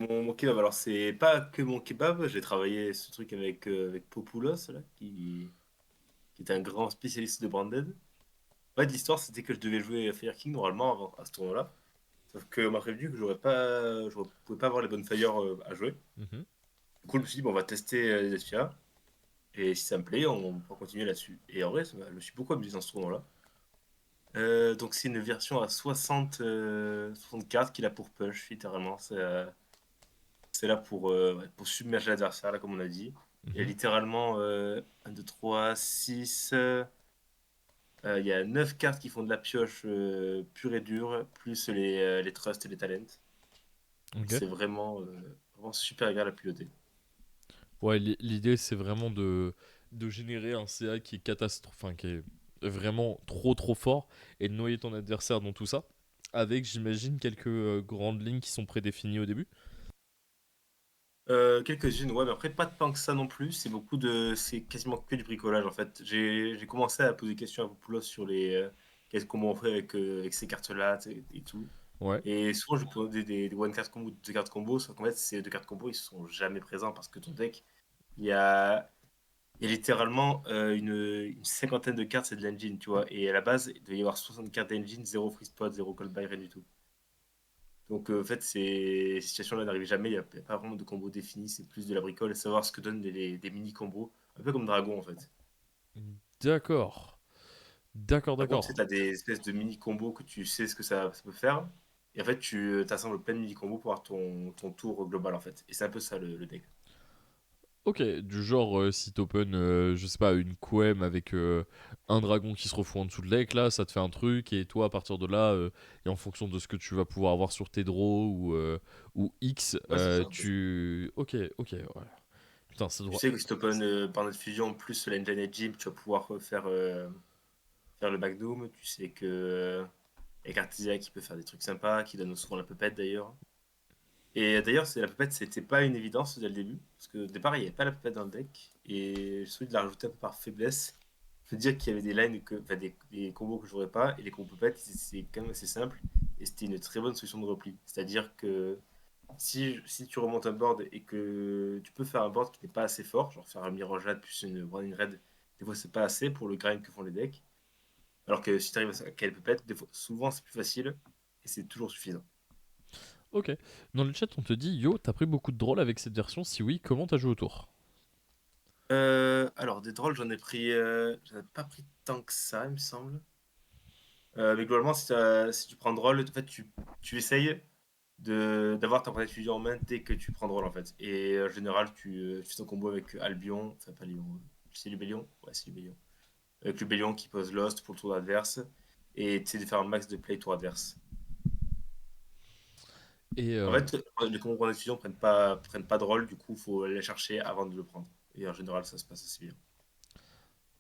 Mon kebab, alors c'est pas que mon kebab, j'ai travaillé ce truc avec Popoulos, là, qui est un grand spécialiste de Branded. En fait, l'histoire c'était que je devais jouer à Fire King normalement à ce tournoi-là. Sauf qu'on m'a prévenu que je pouvais pas avoir les bonnes fire à jouer. Mhm. Du coup, je me suis dit, bon, on va tester les SPA. Et si ça me plaît, on va continuer là-dessus. Et en vrai, je me suis beaucoup amusé dans ce tournoi-là. Donc c'est une version à 60 cartes qu'il a pour punch, littéralement. C'est là pour submerger l'adversaire, là, comme on a dit. Il y a Mhm. littéralement 1, 2, 3, 6. Il y a 9 cartes qui font de la pioche pure et dure, plus les trusts et les talents. Donc Ok. c'est vraiment super agréable à piloter. Ouais, l'idée, c'est vraiment de générer un CA qui est catastrophe, enfin, qui est vraiment trop fort et de noyer ton adversaire dans tout ça. Avec, j'imagine, quelques grandes lignes qui sont prédéfinies au début. Quelques-unes, ouais, mais après pas tant que ça non plus. C'est quasiment que du bricolage en fait. J'ai commencé à poser des questions à Popoulos sur qu'est-ce qu'on fait avec ces cartes-là, tu sais, et tout. Ouais. Et souvent, je pose des one card combo, deux cartes combo, sauf qu'en fait, ces deux cartes combo, ils sont jamais présents parce que ton deck, il y a, il y a littéralement une cinquantaine de cartes, c'est de l'engine, tu vois. Et à la base, il devait y avoir 60 cartes d'engine, zéro free spot, zéro call buy, rien du tout. Donc, en fait, ces situations-là n'arrivent jamais, il y a pas vraiment de combo défini, c'est plus de la bricole, savoir ce que donnent des mini-combos, un peu comme Dragon, en fait. D'accord. D'accord, Dragon, tu sais, d'accord. t'as des espèces de mini-combos que tu sais ce que ça peut faire. Et en fait, tu t'assembles plein de mini-combos pour avoir ton tour global, en fait. Et c'est un peu ça le deck. Ok, du genre, si t'open, je sais pas, une Quem avec un dragon qui se refout en dessous de deck, là, ça te fait un truc, et toi, à partir de là, et en fonction de ce que tu vas pouvoir avoir sur tes draws ou X, Ouais, c'est ça, un peu ça. tu. Ok, ok, ouais. Putain, ça Tu doit. sais que si tu open par notre fusion plus l'engine et Jim, tu vas pouvoir faire le Magnum. Tu sais que avec Artesia qui peut faire des trucs sympas, qui donne souvent la pupette d'ailleurs. Et d'ailleurs, c'est la pupette, c'était pas une évidence dès le début, parce que au départ, il n'y avait pas la pupette dans le deck, et je souhaite de la rajouter un peu par faiblesse. Je veux dire qu'il y avait des lines, enfin, des combos que je jouerais pas, et les combos pupettes, c'est quand même assez simple, et c'était une très bonne solution de repli. C'est-à-dire que si tu remontes un board et que tu peux faire un board qui n'est pas assez fort, genre faire un Mirage Jade plus une Running Red, des fois c'est pas assez pour le grind que font les decks. Alors que si tu arrives à caler pupette, souvent c'est plus facile, et c'est toujours suffisant. Ok. Dans le chat, on te dit, yo, t'as pris beaucoup de drôles avec cette version? Si oui, comment t'as joué autour? Alors, des drôles, j'en ai pas pris tant que ça, il me semble. Mais globalement, si tu prends drôle, en fait, tu essayes d'avoir ta première fusion en main dès que tu prends drôle, en fait. Et en général, tu fais ton combo avec Albion, enfin pas Lyon, c'est Lubellion? Ouais, c'est Lubellion. Avec Lubellion qui pose Lost pour le tour adverse. Et tu essaies de faire un max de play tour adverse. Et En fait, les combos de fusion prennent pas drôle, du coup, il faut aller chercher avant de le prendre. Et en général, ça se passe assez bien.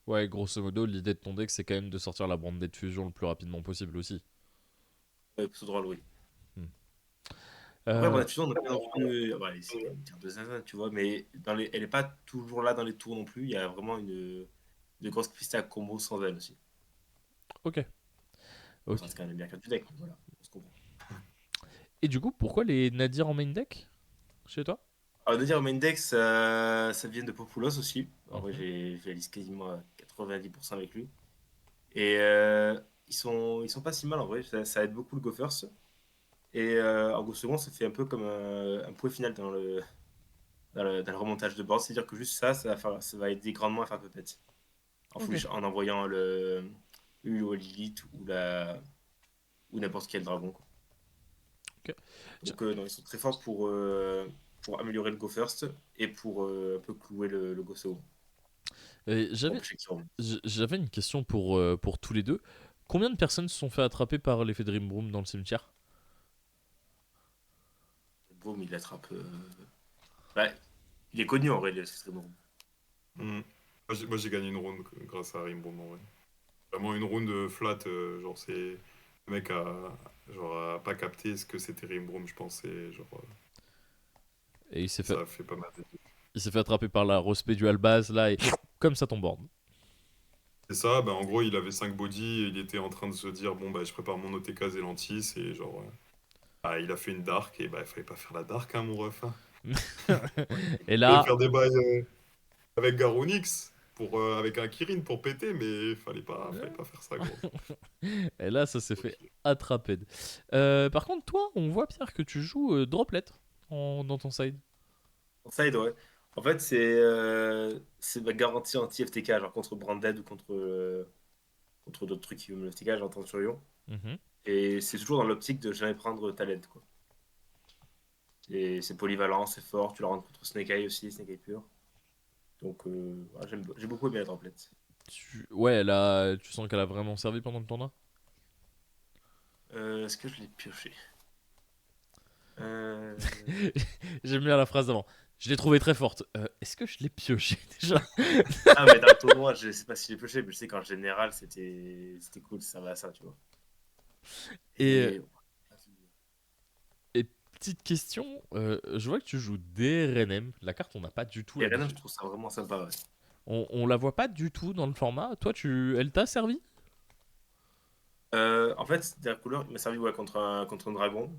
ouais, grosso modo, l'idée de ton deck, c'est quand même de sortir la branded fusion le plus rapidement possible aussi. Plutôt drôle, oui. Hmm. Après, Euh, Brad Fusion, on n'a pas non plus. Ouais, c'est quand même une carte de zinzin, tu vois, mais elle n'est pas toujours là dans les tours non plus. Il y a vraiment de grosses pistes à combo sans elle aussi. ok. Bon, Ok. ça reste quand même bien carte du deck, mais voilà, on se comprend. Et du coup, pourquoi les Nadir en main deck chez toi? Alors, de dire au main deck, ça vient de Popoulos aussi. En vrai, Mhm. j'ai la liste quasiment à 90% avec lui. Et ils sont pas si mal en vrai, ça aide beaucoup le Go First. Et en Go Second, ça fait un peu comme un point final dans le remontage de board. C'est-à-dire que juste ça va aider grandement à faire Puppet. Ok. En envoyant ou Lilith ou n'importe quel dragon, quoi. Ok. Tiens, Donc non, ils sont très forts pour améliorer le Go First et pour un peu clouer le Go Second. Et Donc, je sais qu'ils vont. j'avais une question pour tous les deux. Combien de personnes se sont fait attraper par l'effet Dream Room dans le cimetière? Boum, il l'attrape. Ouais, il est connu en vrai, c'est très bon. Hmm. Moi, j'ai gagné une round grâce à Rimbom, en vrai. Vraiment une round flat, genre, c'est. Le mec a pas capté ce que c'était Rimbom, je pense, et genre, Et ça a fait pas mal de. il s'est fait attraper par la Rospe du Albaz là et comme ça ton board. C'est ça, bah, en gros, il avait 5 bodies, et il était en train de se dire, bon, bah, je prépare mon OTK Zelantis, et genre, bah, il a fait une dark, et bah, il fallait pas faire la dark, hein, mon ref, hein. Et Il fallait là, faire des bails avec Garonix, avec un Kirin pour péter, mais fallait pas faire ça, gros. et là ça s'est fait Ok. attraper. Par contre toi, on voit Pierre que tu joues Droplet dans ton side. En side, ouais. En fait, c'est ma garantie anti-FTK, genre contre Branded ou contre d'autres trucs qui veulent me FTK, j'entends sur Lyon. Mhm. Et c'est toujours dans l'optique de jamais prendre talent, quoi. Et c'est polyvalent, c'est fort, tu la rentres contre Snake Eye aussi, Snake Eye pur. Donc, ouais, j'ai beaucoup aimé la template. Ouais, là, tu sens qu'elle a vraiment servi pendant le tournoi. Est-ce que je l'ai pioché? Euh, J'aime bien la phrase d'avant. Je l'ai trouvée très forte. Est-ce que je l'ai pioché déjà? Ah, mais dans le tournoi, je sais pas si j'ai pioché, mais je sais qu'en général, c'était cool, ça va à ça, tu vois. Et, Et et petite question, je vois que tu joues DRNM. La carte, on n'a pas du tout et Renan, je l'habitude. trouve ça vraiment sympa, ouais. On la voit pas du tout dans le format. Toi, elle t'a servi? En fait, Derek Couleur, il m'a servi ouais, contre un dragon.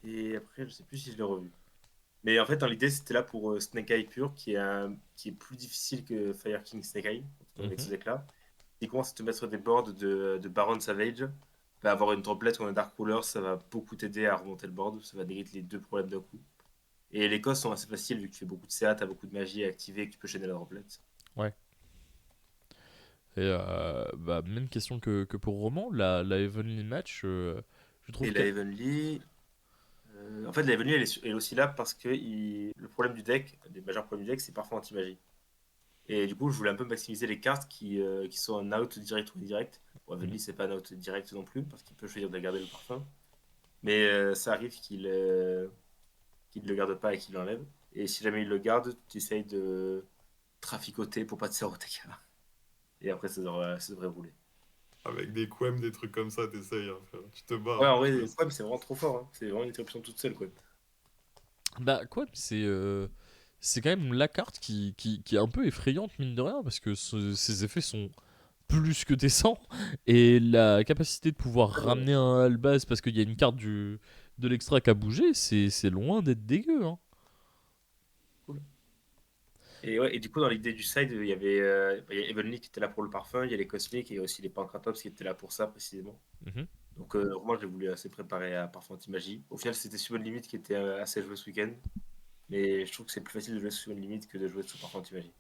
Et après, je sais plus si je l'ai revu. Mais en fait, dans l'idée, c'était là pour Snake Eye pur, qui est plus difficile que Fire King Snake Eye, avec ce Mhm. deck-là. Il commence à te mettre des boards de Baron Savage. Va avoir une template ou un Dark Ruler, ça va beaucoup t'aider à remonter le board. Ça va négliger les deux problèmes d'un coup. Et les costs sont assez faciles vu que tu fais beaucoup de CA, t'as beaucoup de magie à activer et que tu peux chaîner la template. Ouais. Et bah, même question que pour Roman. La Heavenly Match, je trouve Et la qu'elle. Heavenly, en fait, la Heavenly, elle est aussi là parce que le problème du deck, des majeurs problèmes du deck, c'est parfois anti-magie. Et du coup, je voulais un peu maximiser les cartes qui sont en out direct ou indirect. Bon, Mhm. Heavenly, c'est pas un out direct non plus parce qu'il peut choisir de garder le parfum. Mais ça arrive qu'il ne le garde pas et qu'il l'enlève. Et si jamais il le garde, tu essayes de traficoter pour pas te faire OTK. Et après, ça devrait rouler. Avec des quems, des trucs comme ça, t'essayes, hein, frère. Tu te bats, Ouais, hein, en vrai, je le ouais, sais. mais c'est vraiment trop fort, hein. C'est vraiment une interruption toute seule, quoi. Bah, quoi, c'est quand même la carte qui est un peu effrayante, mine de rien, parce que ses effets sont plus que décents. Et la capacité de pouvoir Ouais. ramener un Albaz parce qu'il y a une carte de l'extra qui a bougé, c'est loin d'être dégueu. Hein. Cool. Et, ouais, et du coup, dans l'idée du side, il y a Evenly qui était là pour le parfum, il y a les Cosmiques et aussi les Pancratops qui étaient là pour ça précisément. Mhm. Donc, moi, j'ai voulu assez préparer à Parfum Anti-Magie. Au final, c'était Summon Limit qui était assez joué ce week-end. Mais je trouve que c'est plus facile de jouer sous Summon Limit que de jouer sous Parfum Anti-Magie.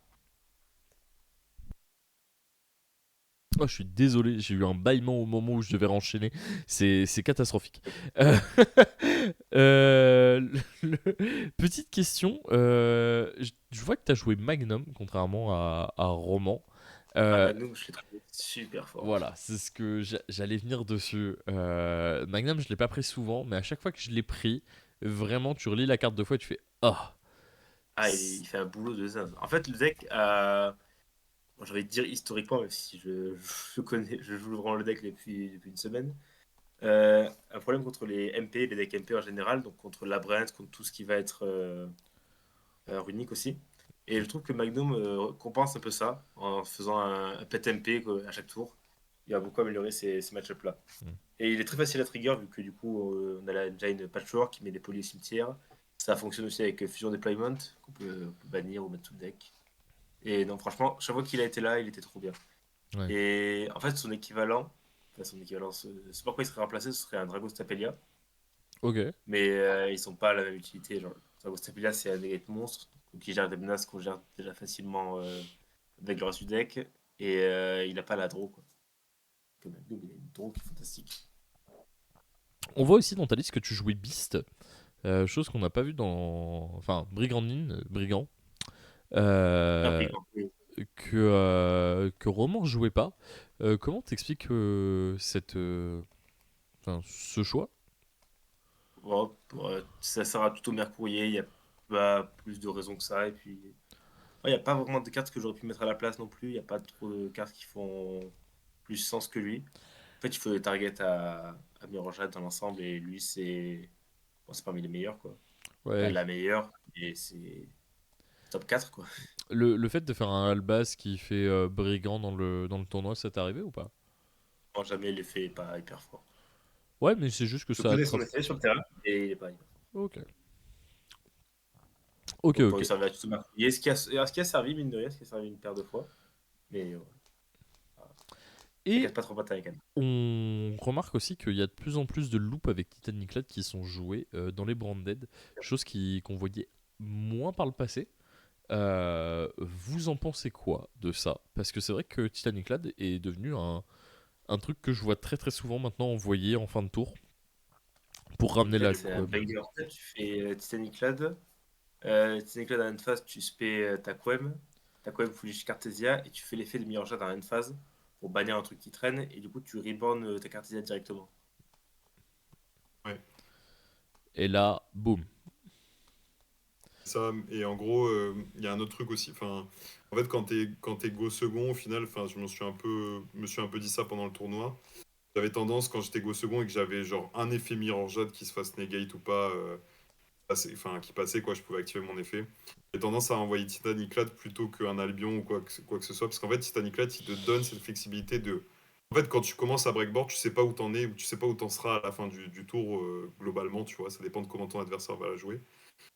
Oh, je suis désolé, j'ai eu un bâillement au moment où je devais renchaîner. C'est catastrophique. Euh, Petite question. Je vois que tu as joué Magnum, contrairement à Roman. Ah, Euh, Magnum, je l'ai trouvé super fort. voilà, c'est ce que j'allais venir dessus. Magnum, je l'ai pas pris souvent, mais à chaque fois que je l'ai pris, vraiment, tu relis la carte deux fois et tu fais Ah. Ah, il fait un boulot de zinzin. En fait, le deck, bon, j'ai envie de dire historiquement, même si je connais, je joue vraiment le deck depuis une semaine. Un problème contre les MP, les decks MP en général, donc contre Labyrinth, contre tout ce qui va être runique aussi. Et je trouve que Magnum compense un peu ça en faisant un pet MP quoi, à chaque tour. Il va beaucoup améliorer ces match-up-là. Hmm. Et il est très facile à trigger vu que du coup on a déjà une patchwork qui met des polis au cimetière. Ça fonctionne aussi avec Fusion Deployment qu'on peut bannir ou mettre sous le deck. Et non, franchement, chaque fois qu'il a été là, il était trop bien. Ouais. Et en fait, son équivalent, c'est pourquoi il serait remplacé, ce serait un Drago Stapelia. Ok. Mais ils sont pas à la même utilité. Genre, Drago Stapelia, c'est un des monstres, donc il gère des menaces qu'on gère déjà facilement avec le reste du deck. Et il a pas la draw, quoi. Comme Magnum, il a une draw qui est fantastique. On voit aussi dans ta liste que tu jouais Beast, chose qu'on n'a pas vu dans. Enfin, Brigandine, Brigand. Un Euh, brigand, oui. que Roman jouait pas. Comment t'expliques ce choix? Bon, ça sert à tout au Mercourier, il n'y a pas plus de raisons que ça. Et puis, il n'y a pas vraiment de cartes que j'aurais pu mettre à la place non plus. Il n'y a pas trop de cartes qui font plus sens que lui. En fait, il faut des targets à Mirojad dans l'ensemble. Et lui, c'est parmi les meilleurs, quoi. Pas Ouais. la meilleure, mais c'est top 4 quoi. Le fait de faire un Albaz qui fait brigand dans le tournoi, ça t'est arrivé ou pas? Bon, jamais l'effet est pas hyper fort. Ouais, mais c'est juste que Je ça connais son attrape. effet sur le terrain, et il est pas hyper fort. Ok. Ok, Donc, pour lui ok. servir à tout Mercourier, ce qui a servi, mine de rien, ce qui a servi une paire de fois. Mais ça casse Et pas trop patin avec elle. on remarque aussi qu'il y a de plus en plus de loops avec Titaniclad qui sont joués dans les Branded, chose qu'on voyait moins par le passé. Vous en pensez quoi de ça? Parce que c'est vrai que Titaniclad est devenu un truc que je vois très très souvent maintenant envoyé en fin de tour pour ramener la C'est un Quem. banger. En fait, tu fais Titaniclad. Titaniclad en end phase, tu spé ta Quem. Ta Quem Foolish Cartesia, et tu fais l'effet de Mirror en end phase pour bannir un truc qui traîne, et du coup, tu reborn ta Cartesia directement. Ouais. Et là, boum. Ça, et en gros, il y a un autre truc aussi. Enfin, en fait, quand t'es go second, au final, enfin, je me suis un peu dit ça pendant le tournoi. J'avais tendance, quand j'étais go second et que j'avais genre un effet Mirror Jade qui se fasse negate ou pas, enfin, qui passait, quoi, je pouvais activer mon effet. J'ai tendance à envoyer Titaniclad plutôt qu'un Albion ou quoi que ce soit, parce qu'en fait, Titaniclad, il te donne cette flexibilité de. En fait, quand tu commences à breakboard, tu sais pas où t'en es, ou tu sais pas où t'en seras à la fin du tour, globalement, tu vois. Ça dépend de comment ton adversaire va la jouer.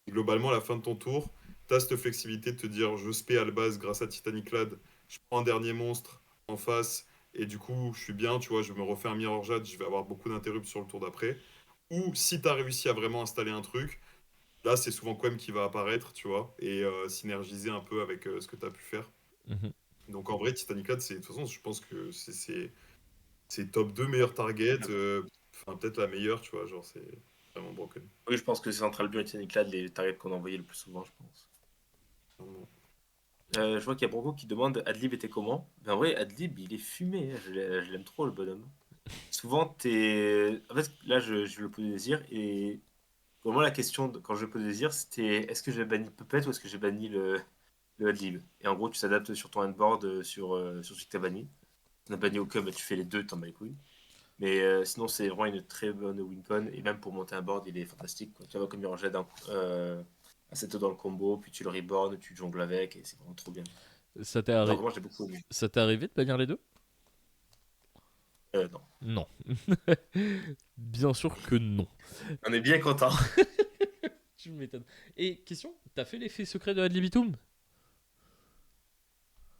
Et globalement, à la fin de ton tour, tu as cette flexibilité de te dire je spé à la base grâce à Titaniclad, je prends un dernier monstre en face, et du coup, je suis bien, tu vois, je me refais un Mirror Jade, je vais avoir beaucoup d'interrupts sur le tour d'après. Ou si tu as réussi à vraiment installer un truc, là, c'est souvent Quem qui va apparaître, tu vois, et synergiser un peu avec ce que tu as pu faire. Mhm. Donc en vrai, Titaniclad, de toute façon, je pense que c'est top 2 meilleurs targets, enfin peut-être la meilleure, tu vois, genre c'est vraiment broken. Oui, je pense que c'est Central Bio et Titaniclad les targets qu'on a envoyés le plus souvent, je pense. Vraiment. Je vois qu'il y a Bronco qui demande Adlib était comment? Ben en vrai, Adlib, il est fumé, hein. Je l'aime trop, le bonhomme. Souvent, t'es. En fait, là, je le pose des désir, et pour moi, la question, quand je pose des désir, c'était est-ce que j'ai banni Puppet ou est-ce que j'ai banni le Adlib? Et en gros, tu s'adaptes sur ton handboard sur ce que tu as banni. On a banni au cube, bah, tu fais les deux, t'en bats les couilles. Mais sinon, c'est vraiment une très bonne wincon. Et même pour monter un board, il est fantastique, quoi. Tu vois, comme il rejette à 7 dans le combo, puis tu le reborn, tu jongles avec, et c'est vraiment trop bien. Ça t'est Non, arri- vraiment, j'ai beaucoup aimé. ça t'est arrivé de bannir les deux? Non. Non. Bien sûr que non. On est bien content. Tu m'étonnes. Et question, t'as fait l'effet secret de Ad libitum?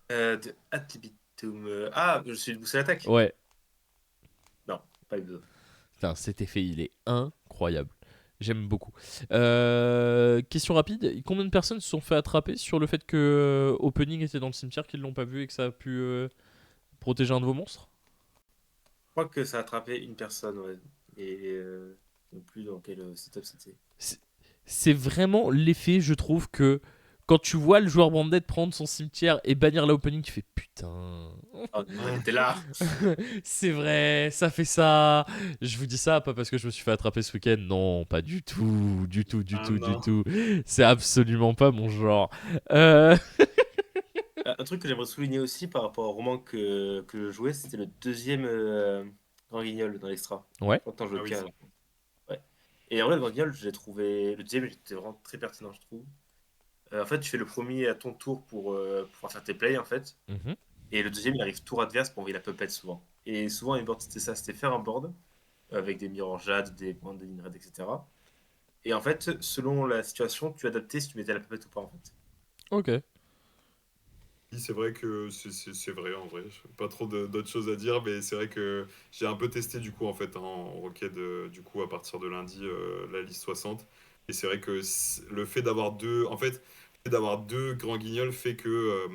De Ad libitum. Ah, je suis debout à l'attaque. Ouais. Non, pas eu besoin. Putain, cet effet, il est incroyable. J'aime beaucoup. Question rapide, combien de personnes se sont fait attraper sur le fait que Opening était dans le cimetière, qu'ils l'ont pas vu et que ça a pu protéger un de vos monstres? Je crois que ça a attrapé une personne, ouais. Et non plus dans quel setup c'était. C'est c'est vraiment l'effet, je trouve, que quand tu vois le joueur Branded prendre son cimetière et bannir la Opening, tu fais putain. Oh non, elle était là. C'est vrai, ça fait ça. Je vous dis ça pas parce que je me suis fait attraper ce week-end. Non, pas du tout, du tout, du Ah tout, du non. tout. C'est absolument pas mon genre. Euh, Un truc que j'aimerais souligner aussi par rapport au roman que je jouais, c'était le deuxième Grand Guignol dans l'extra. Ouais. Je crois que t'en jouais Ah oui, qu'un. ça. Ouais. Et en vrai, le Grand Guignol, j'ai trouvé. Le deuxième, il était vraiment très pertinent, je trouve. En fait, tu fais le premier à ton tour pour pouvoir faire tes plays, en fait. Mhm. Et le deuxième, il arrive tour adverse pour envoyer la puppet souvent. Et souvent, les boards, c'était ça, c'était faire un board avec des mirrors jade, des points de ligne red, etc. Et en fait, selon la situation, tu adaptais si tu mettais la puppet ou pas, en fait. Ok. Oui, c'est vrai que c'est vrai en vrai. J'ai pas trop d'autres choses à dire, mais c'est vrai que j'ai un peu testé du coup en fait en Rocket du coup à partir de lundi la liste 60. Et c'est vrai que le fait d'avoir deux, en fait, le fait d'avoir deux grands guignols fait que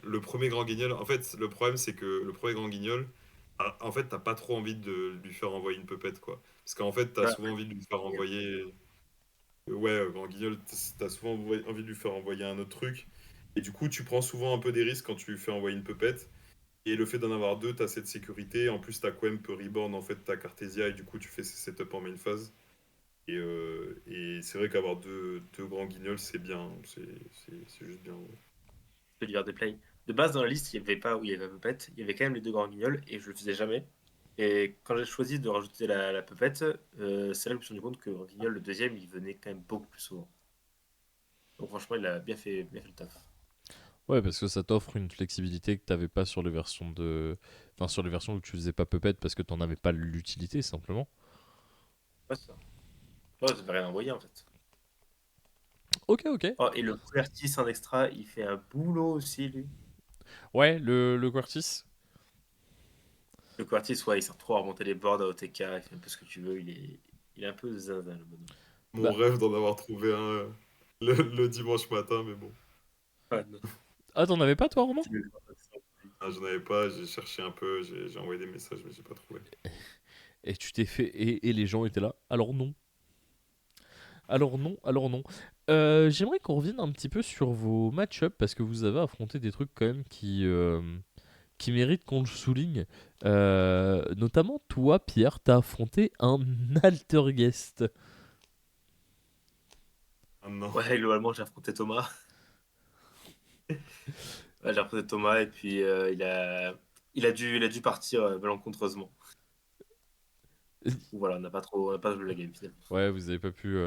le premier grand guignol, en fait, le problème c'est que le premier grand guignol, en fait, t'as pas trop envie de lui faire envoyer une pupette quoi. Parce qu'en fait, t'as Ouais, souvent envie de lui faire envoyer, ouais, grand guignol, t'as souvent envie de lui faire envoyer un autre truc. Et du coup, tu prends souvent un peu des risques quand tu fais envoyer une puppet. Et le fait d'en avoir deux, tu as cette sécurité. En plus, ta Quem peut reborn en fait ta Cartesia et du coup, tu fais ces setups en main phase. Et c'est vrai qu'avoir deux grands guignols, c'est bien. C'est juste bien. Ouais. de l'hiver de play. De base, dans la liste, il n'y avait pas où il y avait la puppet, il y avait quand même les deux grands guignols et je le faisais jamais. Et quand j'ai choisi de rajouter la puppet, c'est là que je me suis rendu compte que le guignol, le deuxième, il venait quand même beaucoup plus souvent. Donc franchement, il a bien fait le taf. Ouais, parce que ça t'offre une flexibilité que t'avais pas sur les versions de. Enfin, sur les versions où tu faisais pas Puppet parce que t'en avais pas l'utilité simplement. Ouais, c'est ça. Ouais, ça fait rien envoyer en fait. Ok, ok. Oh, et le Curtis en extra, il fait un boulot aussi, lui. Ouais, le Quartis. Le Curtis, ouais, il sert trop à remonter les boards à OTK, il fait un peu ce que tu veux, il est un peu zinzin, le bonhomme. Mon Bah, rêve d'en avoir trouvé un le dimanche matin, mais bon. Ouais, non, ah, t'en avais pas toi, Romain? Ah, j'en avais pas, j'ai cherché un peu, j'ai envoyé des messages, mais j'ai pas trouvé. Et tu t'es fait. Et les gens étaient là. Alors non. Alors non, alors non. J'aimerais qu'on revienne un petit peu sur vos match-up parce que vous avez affronté des trucs quand même qui méritent qu'on le souligne. Notamment toi, Pierre, t'as affronté un Altergeist. Ah non. Ouais, globalement, j'ai affronté Thomas. Ouais, j'ai affronté Thomas et puis il a dû partir malencontreusement. Du coup, voilà, on n'a pas joué la game finalement. Ouais, vous avez pas pu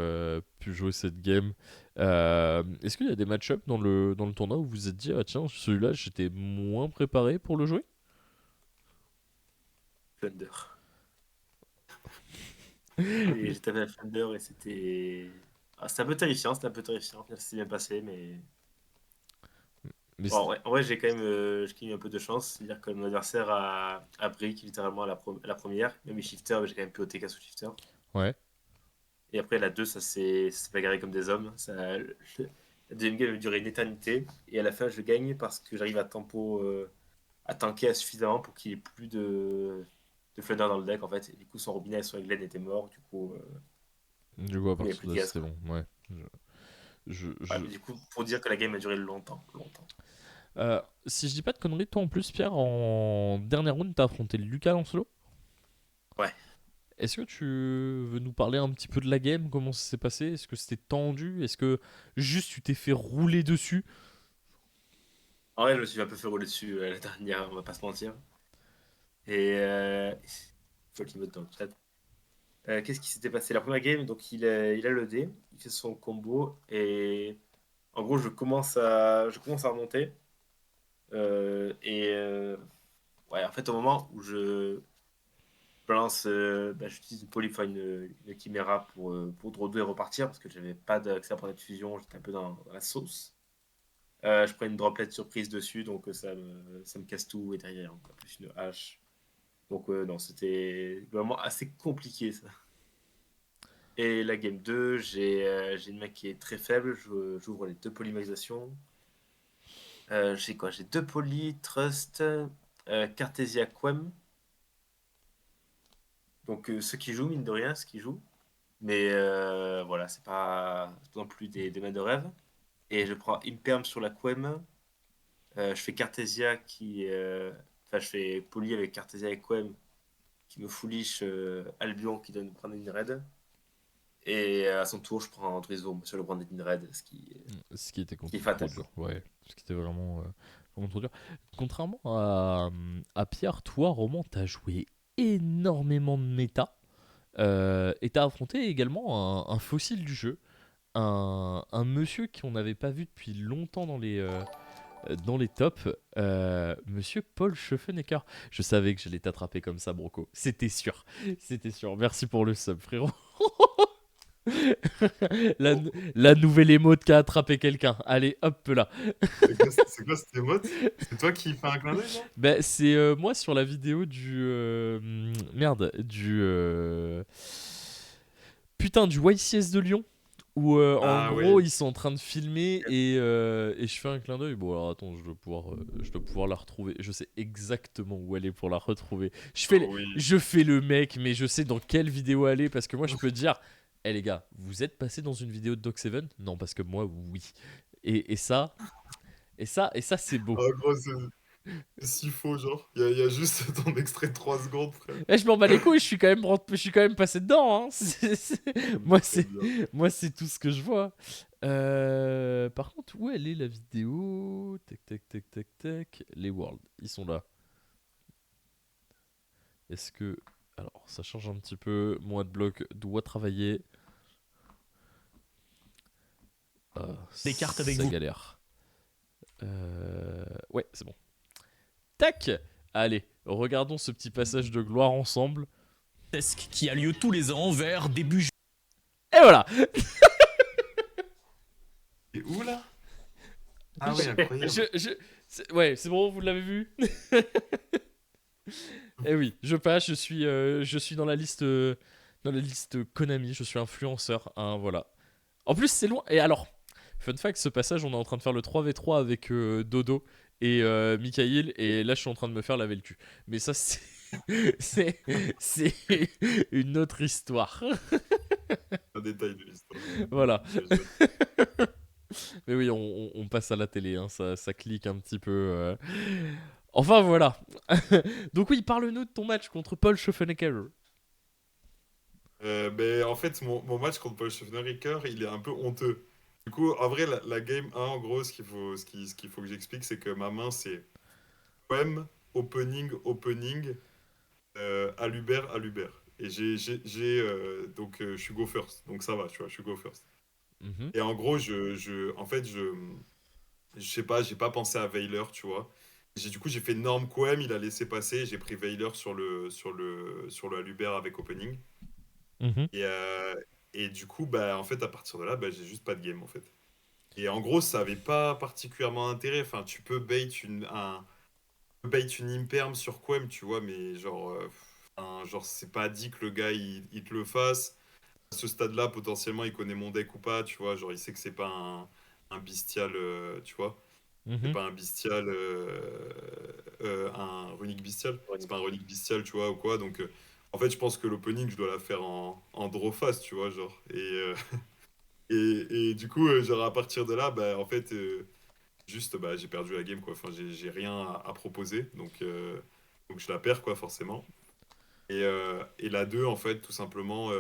jouer cette game. Est-ce qu'il y a des match-up dans le tournoi où vous vous êtes dit, ah tiens, celui-là, j'étais moins préparé pour le jouer? Thunder. J'ai tapé la Thunder et c'était un peu terrifiant, c'était un peu terrifiant. Au final, ça s'est bien passé, mais. Mais Bon, en vrai, j'ai quand même eu un peu de chance. C'est-à-dire que mon adversaire a brick littéralement à la première. Même les shifters, j'ai quand même pu OTK sous shifter. ouais. Et après, la 2, ça s'est bagarré comme des hommes. La deuxième game a duré une éternité. Et à la fin, je gagne parce que j'arrive à tanker suffisamment pour qu'il n'y ait plus de Flutter dans le deck, en fait. Et du coup, son robinet sur Glen était mort. Du coup, à Du coup, il n'y avait partir plus de de là, gaz, c'était quoi. bon. Ouais. Ouais, mais du coup, pour dire que la game a duré longtemps, longtemps. Si je dis pas de conneries, toi en plus, Pierre, en dernière round, t'as affronté Lucas Lancelot. Ouais. Est-ce que tu veux nous parler un petit peu de la game? Comment ça s'est passé? Est-ce que c'était tendu? Est-ce que juste tu t'es fait rouler dessus? En vrai, je me suis un peu fait rouler dessus la dernière, on va pas se mentir. Et faut qu'il me dans le chat. Qu'est-ce qui s'était passé? La première game, donc il a le dé, il fait son combo et en gros je commence à remonter. Ouais, en fait au moment où je balance, j'utilise une poly, enfin, une chiméra pour draw 2 et repartir parce que j'avais pas d'accès à prendre de fusion, j'étais un peu dans la sauce. Je prends une droplet surprise dessus, donc ça me casse tout et derrière, encore plus une hache. Donc non, c'était vraiment assez compliqué ça. Et la game 2, j'ai une main qui est très faible, j'ouvre les deux polymérisations. J'ai quoi? J'ai deux poly, Trust, Cartesia Quem. Donc ceux qui jouent, mine de rien, ceux qui jouent. Mais voilà, c'est pas non plus des mains de rêve. Et je prends Imperm sur la Quem. Je fais Cartesia enfin, je fais Poly avec Cartesia et Quem qui me foolish Albion qui donne prendre une raid. Et à son tour, je prends Drizo sur le Branded Red, Ce qui était qui est trop fatal. dur. Ouais, ce qui était vraiment trop dur. Contrairement à Pierre, toi, Roman, t'as joué énormément de méta. Et t'as affronté également un fossile du jeu. Un monsieur qu'on n'avait pas vu depuis longtemps dans les tops, monsieur Paul Schöffenecker. Je savais que j'allais t'attraper comme ça, Broco. C'était sûr. C'était sûr. Merci pour le sub, frérot. la, la nouvelle émote qui a attrapé quelqu'un. Allez, hop là. C'est quoi cette émote? C'est toi qui fais un clin d'œil, non? Bah, c'est moi sur la vidéo merde, putain, du YCS de Lyon. Où en Ah gros oui. ils sont en train de filmer et je fais un clin d'œil. Bon alors attends, je dois pouvoir la retrouver. Je sais exactement où elle est pour la retrouver. Oh oui. Je fais le mec, mais je sais dans quelle vidéo elle est parce que moi je peux dire, eh les gars, vous êtes passé dans une vidéo de Doc7? Non, parce que moi oui. Et ça, Et ça c'est beau. En gros, c'est si faux, genre. Il y a juste ton extrait de 3 secondes, frère. Eh, je m'en bats les couilles, je suis quand même passé dedans. Hein. Moi, Très bien. moi, c'est tout ce que je vois. Par contre, où elle est la vidéo? Tac, tac, tac, tac, tac. Les Worlds, ils sont là. Est-ce que. Alors, ça change un petit peu. Mon adblock doit travailler. Des cartes avec ça vous. galère. Ouais, c'est bon. Tac! Allez, regardons ce petit passage de gloire ensemble. Qui a lieu tous les ans vers début juillet. Et voilà! Et où, là? Ah oui, incroyable. Ouais, c'est bon, vous l'avez vu? Eh oui, je passe, je suis dans la liste Konami, je suis influenceur, hein, voilà. En plus, c'est loin. Et alors, fun fact, ce passage, on est en train de faire le 3v3 avec Dodo et Mikhail, et là, je suis en train de me faire laver le cul. Mais ça, c'est c'est c'est une autre histoire. Un détail de l'histoire. Voilà. J'imagine. Mais oui, on passe à la télé, hein, ça clique un petit peu. Enfin voilà. Donc oui, parle-nous de ton match contre Paul Schoffenecker. Mais en fait, mon match contre Paul Schoffenecker, il est un peu honteux. Du coup, en vrai, la game 1, en gros, ce qu'il faut que j'explique, c'est que ma main, c'est poème, opening, opening, Aluber, Aluber. Et donc, je suis go first. Donc, ça va, tu vois, je suis go first. Mhm, Et en gros, en fait, je sais pas, j'ai pas pensé à Veiler, tu vois. Du coup, j'ai fait norme Quem, il a laissé passer, j'ai pris Veiler sur le Aluber avec opening. mhm, Et, euh, et du coup, bah, en fait, à partir de là, bah, j'ai juste pas de game, en fait. Et en gros, ça avait pas particulièrement intérêt. Enfin, tu peux bait une imperm sur Quem, tu vois, mais genre, genre c'est pas dit que le gars, il te le fasse. À ce stade-là, potentiellement, il connaît mon deck ou pas, tu vois. Genre, il sait que c'est pas un bestial, tu vois. C'est mhm. pas un bestial, un runic bestial. C'est Ouais. pas un runic bestial, tu vois, ou quoi. Donc, en fait, je pense que l'opening, je dois la faire en draw fast, tu vois, genre. Et du coup, genre, à partir de là, bah, en fait, juste, bah, j'ai perdu la game, quoi. Enfin, j'ai rien à proposer. Donc, je la perds, quoi, forcément. Et la 2 en fait, tout simplement,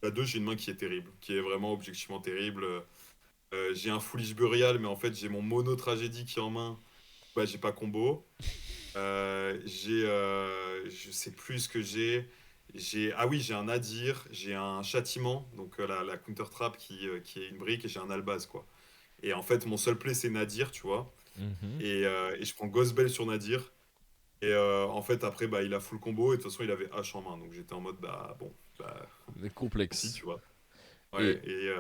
la 2 j'ai une main qui est terrible, qui est vraiment objectivement terrible. J'ai un Foolish Burial, mais en fait, j'ai mon Mono Tragédie qui est en main. Bah, j'ai pas combo. Je sais plus ce que j'ai. Ah oui, j'ai un Nadir, j'ai un Châtiment, donc la Counter Trap qui est une brique, et j'ai un Albaz, quoi. Et en fait, mon seul play, c'est Nadir, tu vois. Mhm. Et je prends Ghost Bell sur Nadir. Et en fait, après, bah, il a full combo, et de toute façon, il avait H en main. Donc j'étais en mode, bah bon, bah, Mais si, complexe. tu vois. Et, Ouais, et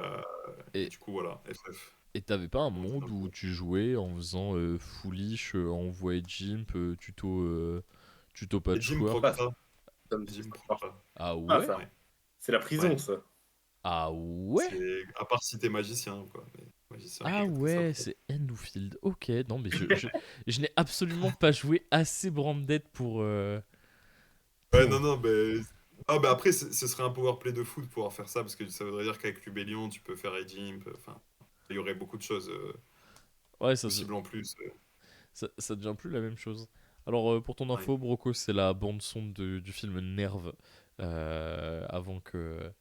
et, du coup, voilà, FF. et t'avais pas un Comment ça monde où s'appelle. tu jouais en faisant foolish, envoyé Jimp, tuto Et Jim patchwork? proc Ah, pas. comme Jim c'est proc fort. pas. Ah Ah, ouais? ça, Ouais, c'est la prison, ouais. ça. Ah ouais? À part si t'es magicien, quoi. Mais magicien, Ah peut-être que ça ouais, peut. c'est Enfield. Ok, non mais je n'ai absolument pas joué assez Branded Ouais, non, pour... non, mais. Ah, bah après, ce serait un powerplay de fou de pouvoir faire ça, parce que ça voudrait dire qu'avec Lubellion, tu peux faire Jimp. Enfin, il y aurait beaucoup de choses Ouais, possibles en plus. ça devient plus la même chose. Alors, pour ton Ouais. info, Broco, c'est la bande-son du film Nerve, avant que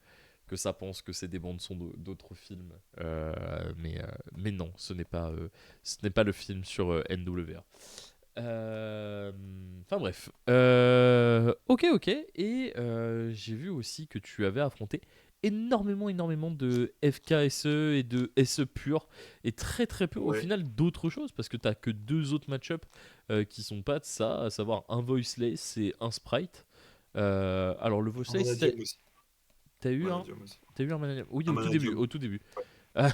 ça pense que c'est des bandes-son d'autres films. Mais non, ce n'est pas le film sur NWA. Enfin bref. Ok, ok. Et j'ai vu aussi que tu avais affronté énormément de FKSE et de SE pur et très très peu au Ouais. final d'autres choses parce que t'as que deux autres match-up qui sont pas de ça, à savoir un Voiceless et un Sprite. Alors le Un Voiceless, Manadium aussi. t'as eu un, Manadium aussi. t'as eu un Mananium. Oui, Un au tout début, Manadium. au tout début. Ouais. Ah.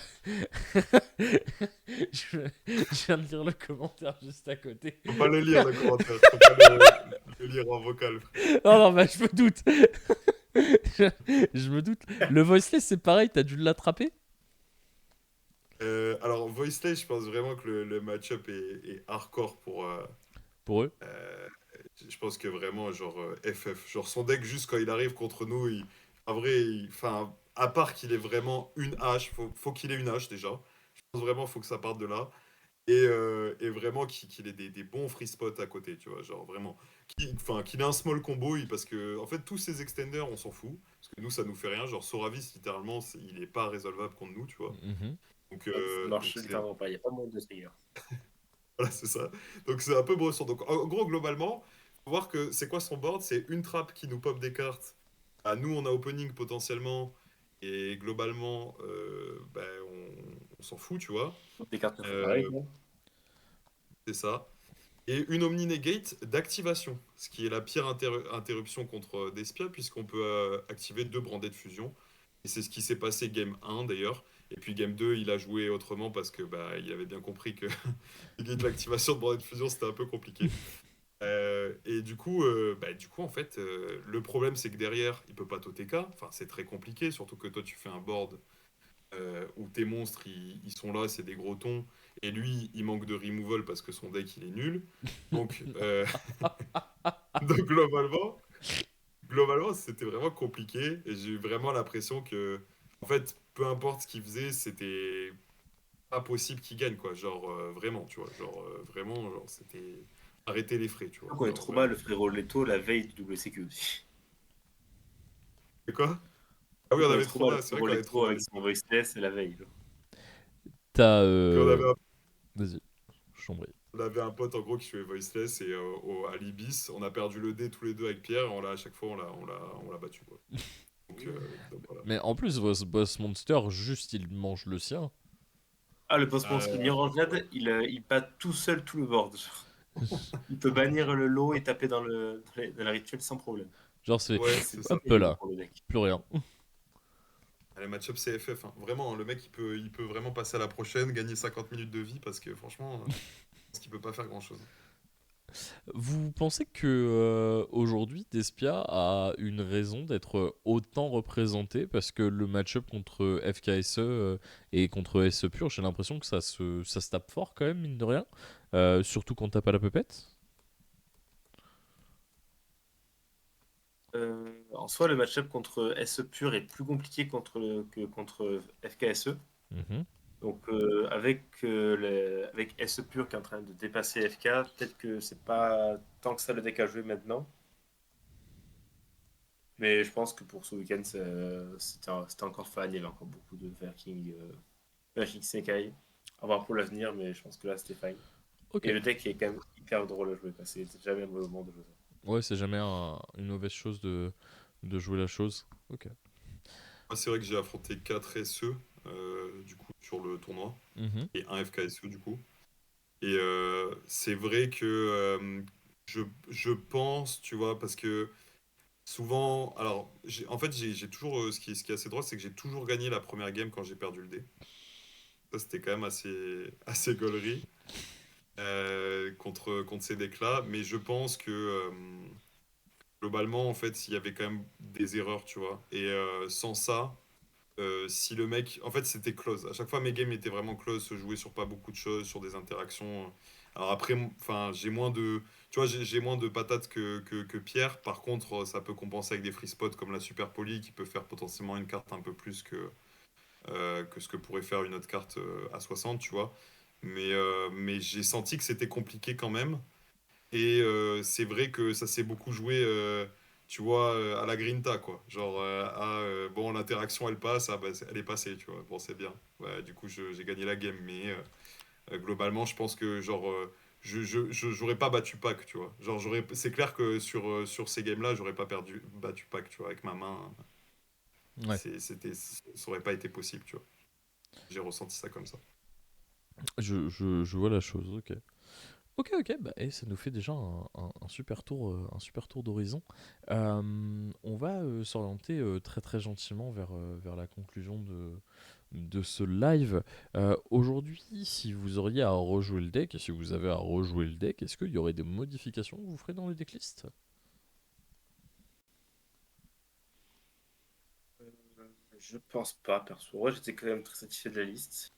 Je viens de lire le commentaire juste à côté. Faut pas le lire, le commentaire. Faut pas le lire en vocal. Non, non, bah je me doute. Je me doute. Le voiceless, c'est pareil, t'as dû l'attraper Alors, Voiceless, je pense vraiment que le match-up est hardcore pour. pour eux. Euh, je pense que vraiment, genre, FF. Genre, son deck, juste quand il arrive contre nous, en vrai, enfin, à part qu'il ait vraiment une hache, faut qu'il ait une hache déjà. Je pense vraiment qu'il faut que ça parte de là. et vraiment qu'il ait des bons free spots à côté, tu vois, genre vraiment. Qu'il ait un small combo, parce que en fait, tous ces extenders, on s'en fout, parce que nous, ça nous fait rien. Genre, Soravis, littéralement, il est pas résolvable contre nous, tu vois. Mhm. Ça Donc marche littéralement pas, il n'y a pas de monde de trigger. voilà, c'est ça. Donc c'est un peu brossant. Donc en gros, globalement, faut voir que c'est quoi son board? C'est une trappe qui nous pop des cartes. À nous, on a opening potentiellement. Et globalement, ben, on s'en fout, tu vois. Des cartes ne font pareil, Euh, quoi. c'est ça. Et une Omni Negate d'activation, ce qui est la pire interruption contre Despia, puisqu'on peut activer 2 brandés de fusion. Et c'est ce qui s'est passé game 1 d'ailleurs. Et puis game 2, il a joué autrement parce que bah, il avait bien compris que l'activation de brandés de fusion, c'était un peu compliqué. Et du coup, en fait, le problème, c'est que derrière, il peut pas TOTK. Enfin, c'est très compliqué, surtout que toi, tu fais un board où tes monstres, ils sont là, c'est des gros tons. Et lui, il manque de removal parce que son deck, il est nul. Donc, donc globalement, c'était vraiment compliqué. Et j'ai eu vraiment l'impression que, en fait, peu importe ce qu'il faisait, c'était pas possible qu'il gagne, quoi. Genre, vraiment, tu vois. Genre, vraiment, genre, c'était arrêter les frais, tu vois. Donc on est Genre, trop mal, vraiment. le frérot Leto, la veille du WCQ aussi. Et quoi? Ah oui, Donc on on est avait trop mal, le Trauma, c'est vrai frérot qu'on avait Leto Trauma avec dessus. son voiceless et la veille. Genre. T'as. Puis Vas-y, je t'en prie. on avait un pote en gros qui jouait Voiceless et à l'Ibis, on a perdu le dé tous les deux avec Pierre, à chaque fois on l'a battu, quoi. Donc voilà. Mais en plus, Boss Monster, juste il mange le sien. Ah, le post-monstre Euh, Mirangade, il bat tout seul tout le board. Genre. Il peut bannir le lot et taper dans la rituel sans problème. Genre, c'est. ouais, C'est c'est ça. Hop terrible là, pour le deck. plus rien. Les match-up CFF, hein. Vraiment, le mec il peut vraiment passer à la prochaine, gagner 50 minutes de vie parce que franchement, je pense qu'il peut pas faire grand-chose. Vous pensez que aujourd'hui Despia a une raison d'être autant représenté parce que le match-up contre FKSE et contre SE Pure, j'ai l'impression que ça se tape fort quand même, mine de rien. Surtout quand t'as pas la pupette. En soi, le match-up contre SE Pure est plus compliqué que contre FKSE. Mhm. Donc avec SE Pure qui est en train de dépasser FK, peut-être que c'est pas tant que ça le deck à jouer maintenant. Mais je pense que pour ce week-end, c'était encore fun. Il y avait encore beaucoup de Viking Sekai. À voir pour l'avenir, mais je pense que là, c'était fine. Ok. Et le deck est quand même hyper drôle à jouer. C'est jamais un mauvais moment de jouer ça. Ouais, c'est jamais une mauvaise chose de jouer la chose. Ok. Moi, c'est vrai que j'ai affronté 4 SE du coup sur le tournoi Mhm. et un FKSE du coup. Et c'est vrai que je pense, tu vois, parce que souvent, alors, en fait, j'ai toujours, ce qui est assez drôle, c'est que j'ai toujours gagné la première game quand j'ai perdu le dé. Ça, c'était quand même assez gaulerie contre ces decks-là. Mais je pense que globalement, en fait, il y avait quand même des erreurs, tu vois. Et sans ça, si le mec. En fait, c'était close. À chaque fois, mes games étaient vraiment close, se jouaient sur pas beaucoup de choses, sur des interactions. Alors après, enfin, j'ai moins de. Tu vois, j'ai moins de patates que Pierre. Par contre, ça peut compenser avec des free spots comme la Super Poly qui peut faire potentiellement une carte un peu plus que ce que pourrait faire une autre carte à 60, tu vois. Mais j'ai senti que c'était compliqué quand même. Et c'est vrai que ça s'est beaucoup joué, tu vois, à la Grinta, quoi. Genre, bon, l'interaction, elle passe, ah, bah, elle est passée, tu vois. Bon, c'est bien. Ouais, du coup, j'ai gagné la game. Mais globalement, je pense que, genre, j'aurais pas battu Pac, tu vois. Genre, c'est clair que sur ces games-là, j'aurais pas battu Pac, tu vois, avec ma main. Ouais. Ça aurait pas été possible, tu vois. J'ai ressenti ça comme ça. Je vois la chose. Ok. Ok, ok, bah, et ça nous fait déjà un super tour d'horizon. On va s'orienter très très gentiment vers la conclusion de ce live. Aujourd'hui, si vous auriez à rejouer le deck, et si vous avez à rejouer le deck, est-ce qu'il y aurait des modifications que vous ferez dans le decklist? Je pense pas, perso. Ouais, j'étais quand même très satisfait de la liste.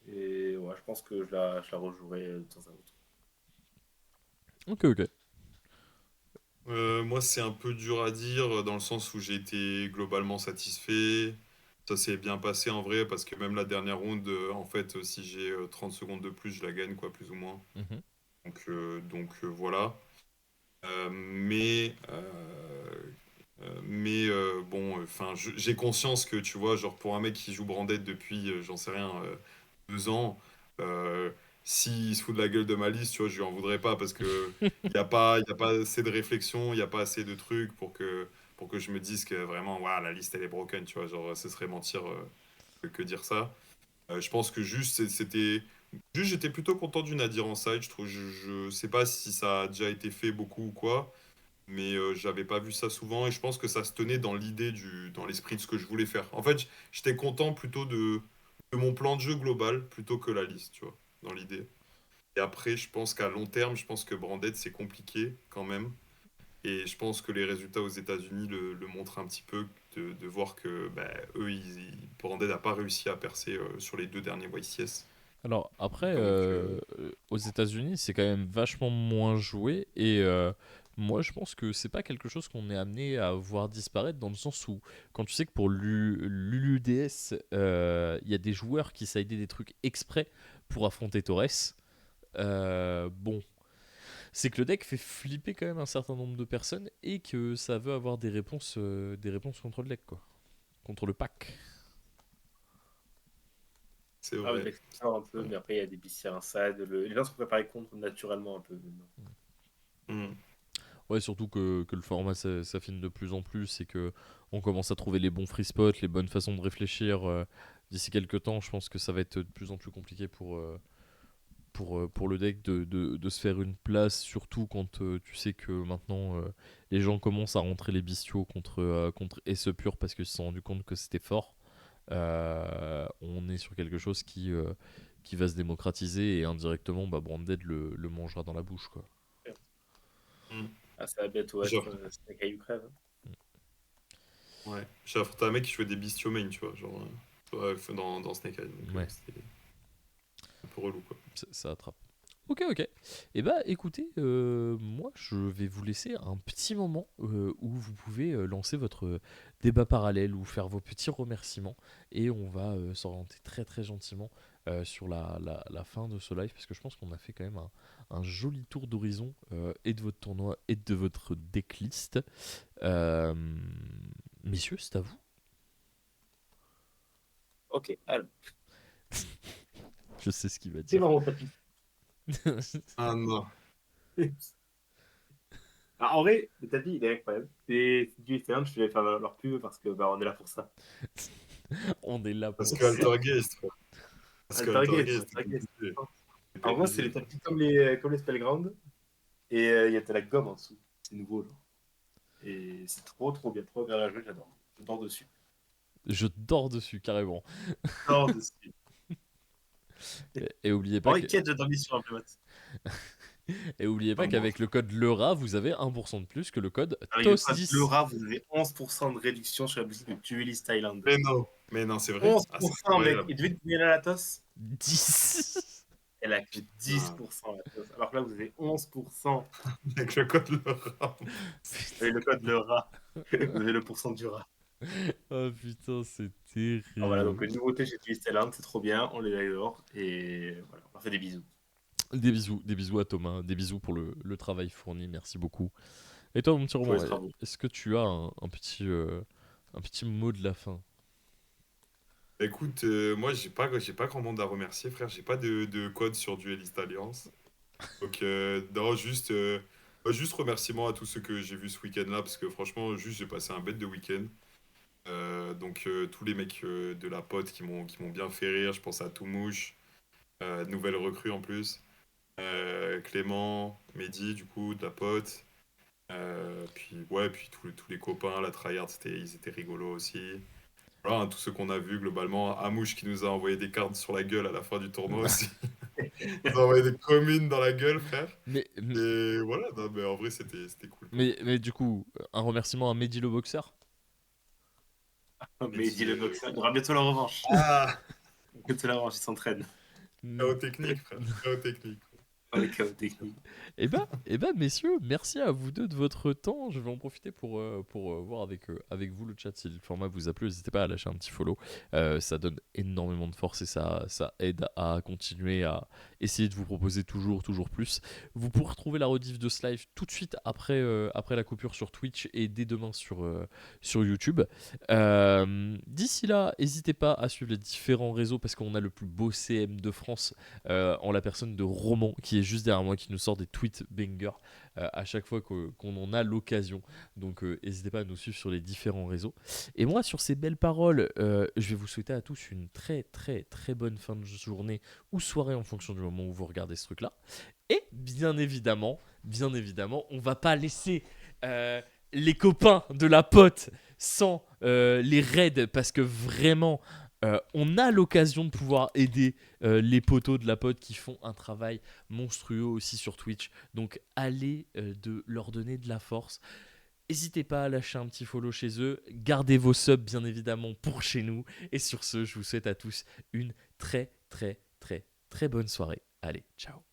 Et ouais, je pense que je la rejouerai de temps à autre. Ok, ok. Moi, c'est un peu dur à dire dans le sens où j'ai été globalement satisfait. Ça s'est bien passé en vrai, parce que même la dernière round, en fait, si j'ai 30 secondes de plus, je la gagne, quoi, plus ou moins. Mhm. Donc voilà. Bon, enfin, j'ai conscience que, tu vois, genre pour un mec qui joue Branded depuis, j'en sais rien, 2 ans, euh, s'il se fout de la gueule de ma liste, tu vois, je lui en voudrais pas parce que y a pas assez de réflexion, il n'y a pas assez de trucs pour que je me dise que vraiment, ouah, la liste elle est broken, tu vois, genre ce serait mentir que dire ça. Je pense que juste juste j'étais plutôt content du Nadir en side, je trouve, je sais pas si ça a déjà été fait beaucoup ou quoi. Mais j'avais pas vu ça souvent et je pense que ça se tenait dans dans l'esprit de ce que je voulais faire. En fait, j'étais content plutôt de mon plan de jeu global plutôt que la liste, tu vois, dans l'idée. Et après, je pense qu'à long terme, je pense que Branded, c'est compliqué quand même. Et je pense que les résultats aux États-Unis le montrent un petit peu, de voir que bah, eux, Branded n'a pas réussi à percer sur les 2 derniers YCS. Alors après, Donc, aux États-Unis, c'est quand même vachement moins joué et moi je pense que c'est pas quelque chose qu'on est amené à voir disparaître dans le sens où quand tu sais que pour l'ULUDS, il y a des joueurs qui sidaient des trucs exprès pour affronter Torres. Bon, c'est que le deck fait flipper quand même un certain nombre de personnes et que ça veut avoir des réponses contre le deck quoi, contre le pack. c'est Ah, le vrai. deck sort un peu, mais après, il y a des bestiaires inside. Les gens se préparent contre naturellement un peu maintenant. Hmm. Ouais, surtout que le format s'affine de plus en plus et que on commence à trouver les bons free spots, les bonnes façons de réfléchir. D'ici quelques temps, je pense que ça va être de plus en plus compliqué pour le deck de se faire une place, surtout quand tu sais que maintenant les gens commencent à rentrer les bestiaux contre Ace Pure parce qu'ils se sont rendus compte que c'était fort. On est sur quelque chose qui va se démocratiser et indirectement, bah, Branded le mangera dans la bouche, quoi. Hmm. Ah, ça va bientôt Genre, être Snake à Ukraine. ouais. J'ai affronté un mec qui jouait des bestiaux main, tu vois, genre, dans Snake Eyes, donc Ouais. c'était un peu relou, quoi. Ça attrape. Ok, ok. Et bah écoutez, moi je vais vous laisser un petit moment où vous pouvez lancer votre débat parallèle ou faire vos petits remerciements. Et on va s'orienter très très gentiment sur la fin de ce live parce que je pense qu'on a fait quand même un joli tour d'horizon et de votre tournoi et de votre decklist. Euh, Messieurs, c'est à vous. Ok, alors, Je sais ce qu'il va c'est dire. marrant, papy. Ah non. Ah, en vrai, le tapis, il est incroyable. C'est du excellent, je vais faire leur pub parce que bah, on est là pour ça. On est là Parce pour que ça. Altergeist, frère. Parce que Altergeist, Altergeist, c'était Altergeist. compliqué. C'était En gros, c'est abusé, les frère. tapis comme les Spellground. Et il y a de la gomme en dessous. C'est nouveau, genre. Et c'est trop, trop bien. Trop agréable à jouer, j'adore. Je dors dessus. Je dors dessus carrément. Je dors dessus. Et oubliez En pas vrai, que quête, j'ai dormi sur un peu. Et oubliez pas Ah, moi. qu'avec le code LERA, vous avez 1% de plus que le code Avec le code TOS10. LERA, vous avez 11% de réduction sur la boutique de Duelist Thailand. Mais non, c'est vrai. Ah, c'est 11%, mec. incroyable. Et devez combien la Latos? 10. Elle a que Ah, 10% la Latos. Alors que là, vous avez 11%. avec le code Laura. Avec le code LERA. Vous avez le pourcent du rat. Oh putain, c'est Alors voilà, donc terrible. nouveauté chez Duelist Thailand, c'est trop bien. On les adore. Et voilà, on leur fait des bisous. Des bisous à Thomas, des bisous pour le travail fourni, merci beaucoup. Et toi, mon petit Pour Romain, les travaux. est-ce que tu as un petit mot de la fin? Écoute, moi, j'ai pas grand monde à remercier, frère. J'ai pas de code sur Duelist Alliance. Donc, non, juste remerciement à tous ceux que j'ai vus ce week-end-là, parce que franchement, juste, j'ai passé un bête de week-end. Donc, tous les mecs de la pote qui m'ont bien fait rire. Je pense à Toumouche, nouvelle recrue en plus. Clément, Mehdi, du coup, de la pote. Puis tous les copains, la tryhard, ils étaient rigolos aussi. Voilà, hein, tous ceux qu'on a vus globalement. Amouche qui nous a envoyé des cartes sur la gueule à la fin du tournoi aussi. Il nous a envoyé des communes dans la gueule, frère. Mais, Et voilà, non, mais en vrai, c'était cool, quoi. mais du coup, un remerciement à Mehdi le boxeur. Et Mais dis le boxeur, il aura bientôt la revanche. Ah, Bientôt la revanche, il s'entraîne. chaos technique, frère. Chaos technique. Pas les chaos techniques. Eh ben, messieurs, merci à vous deux de votre temps. Je vais en profiter pour voir avec vous le chat si le format vous a plu. N'hésitez pas à lâcher un petit follow. Ça donne énormément de force et ça aide à continuer à essayer de vous proposer toujours plus. Vous pourrez retrouver la rediff de ce live tout de suite après la coupure sur Twitch et dès demain sur YouTube. D'ici là, n'hésitez pas à suivre les différents réseaux parce qu'on a le plus beau CM de France en la personne de Roman qui est juste derrière moi, qui nous sort des tweets bangers à chaque fois qu'on en a l'occasion. Donc n'hésitez pas à nous suivre sur les différents réseaux. Et moi, sur ces belles paroles, je vais vous souhaiter à tous une très bonne fin de journée ou soirée en fonction du moment où vous regardez ce truc-là. Et bien évidemment, on va pas laisser les copains de la pote sans les raids parce que vraiment on a l'occasion de pouvoir aider les potos de la pote qui font un travail monstrueux aussi sur Twitch. Donc allez leur donner de la force. N'hésitez pas à lâcher un petit follow chez eux. Gardez vos subs bien évidemment pour chez nous. Et sur ce, je vous souhaite à tous une très bonne soirée. Allez, ciao.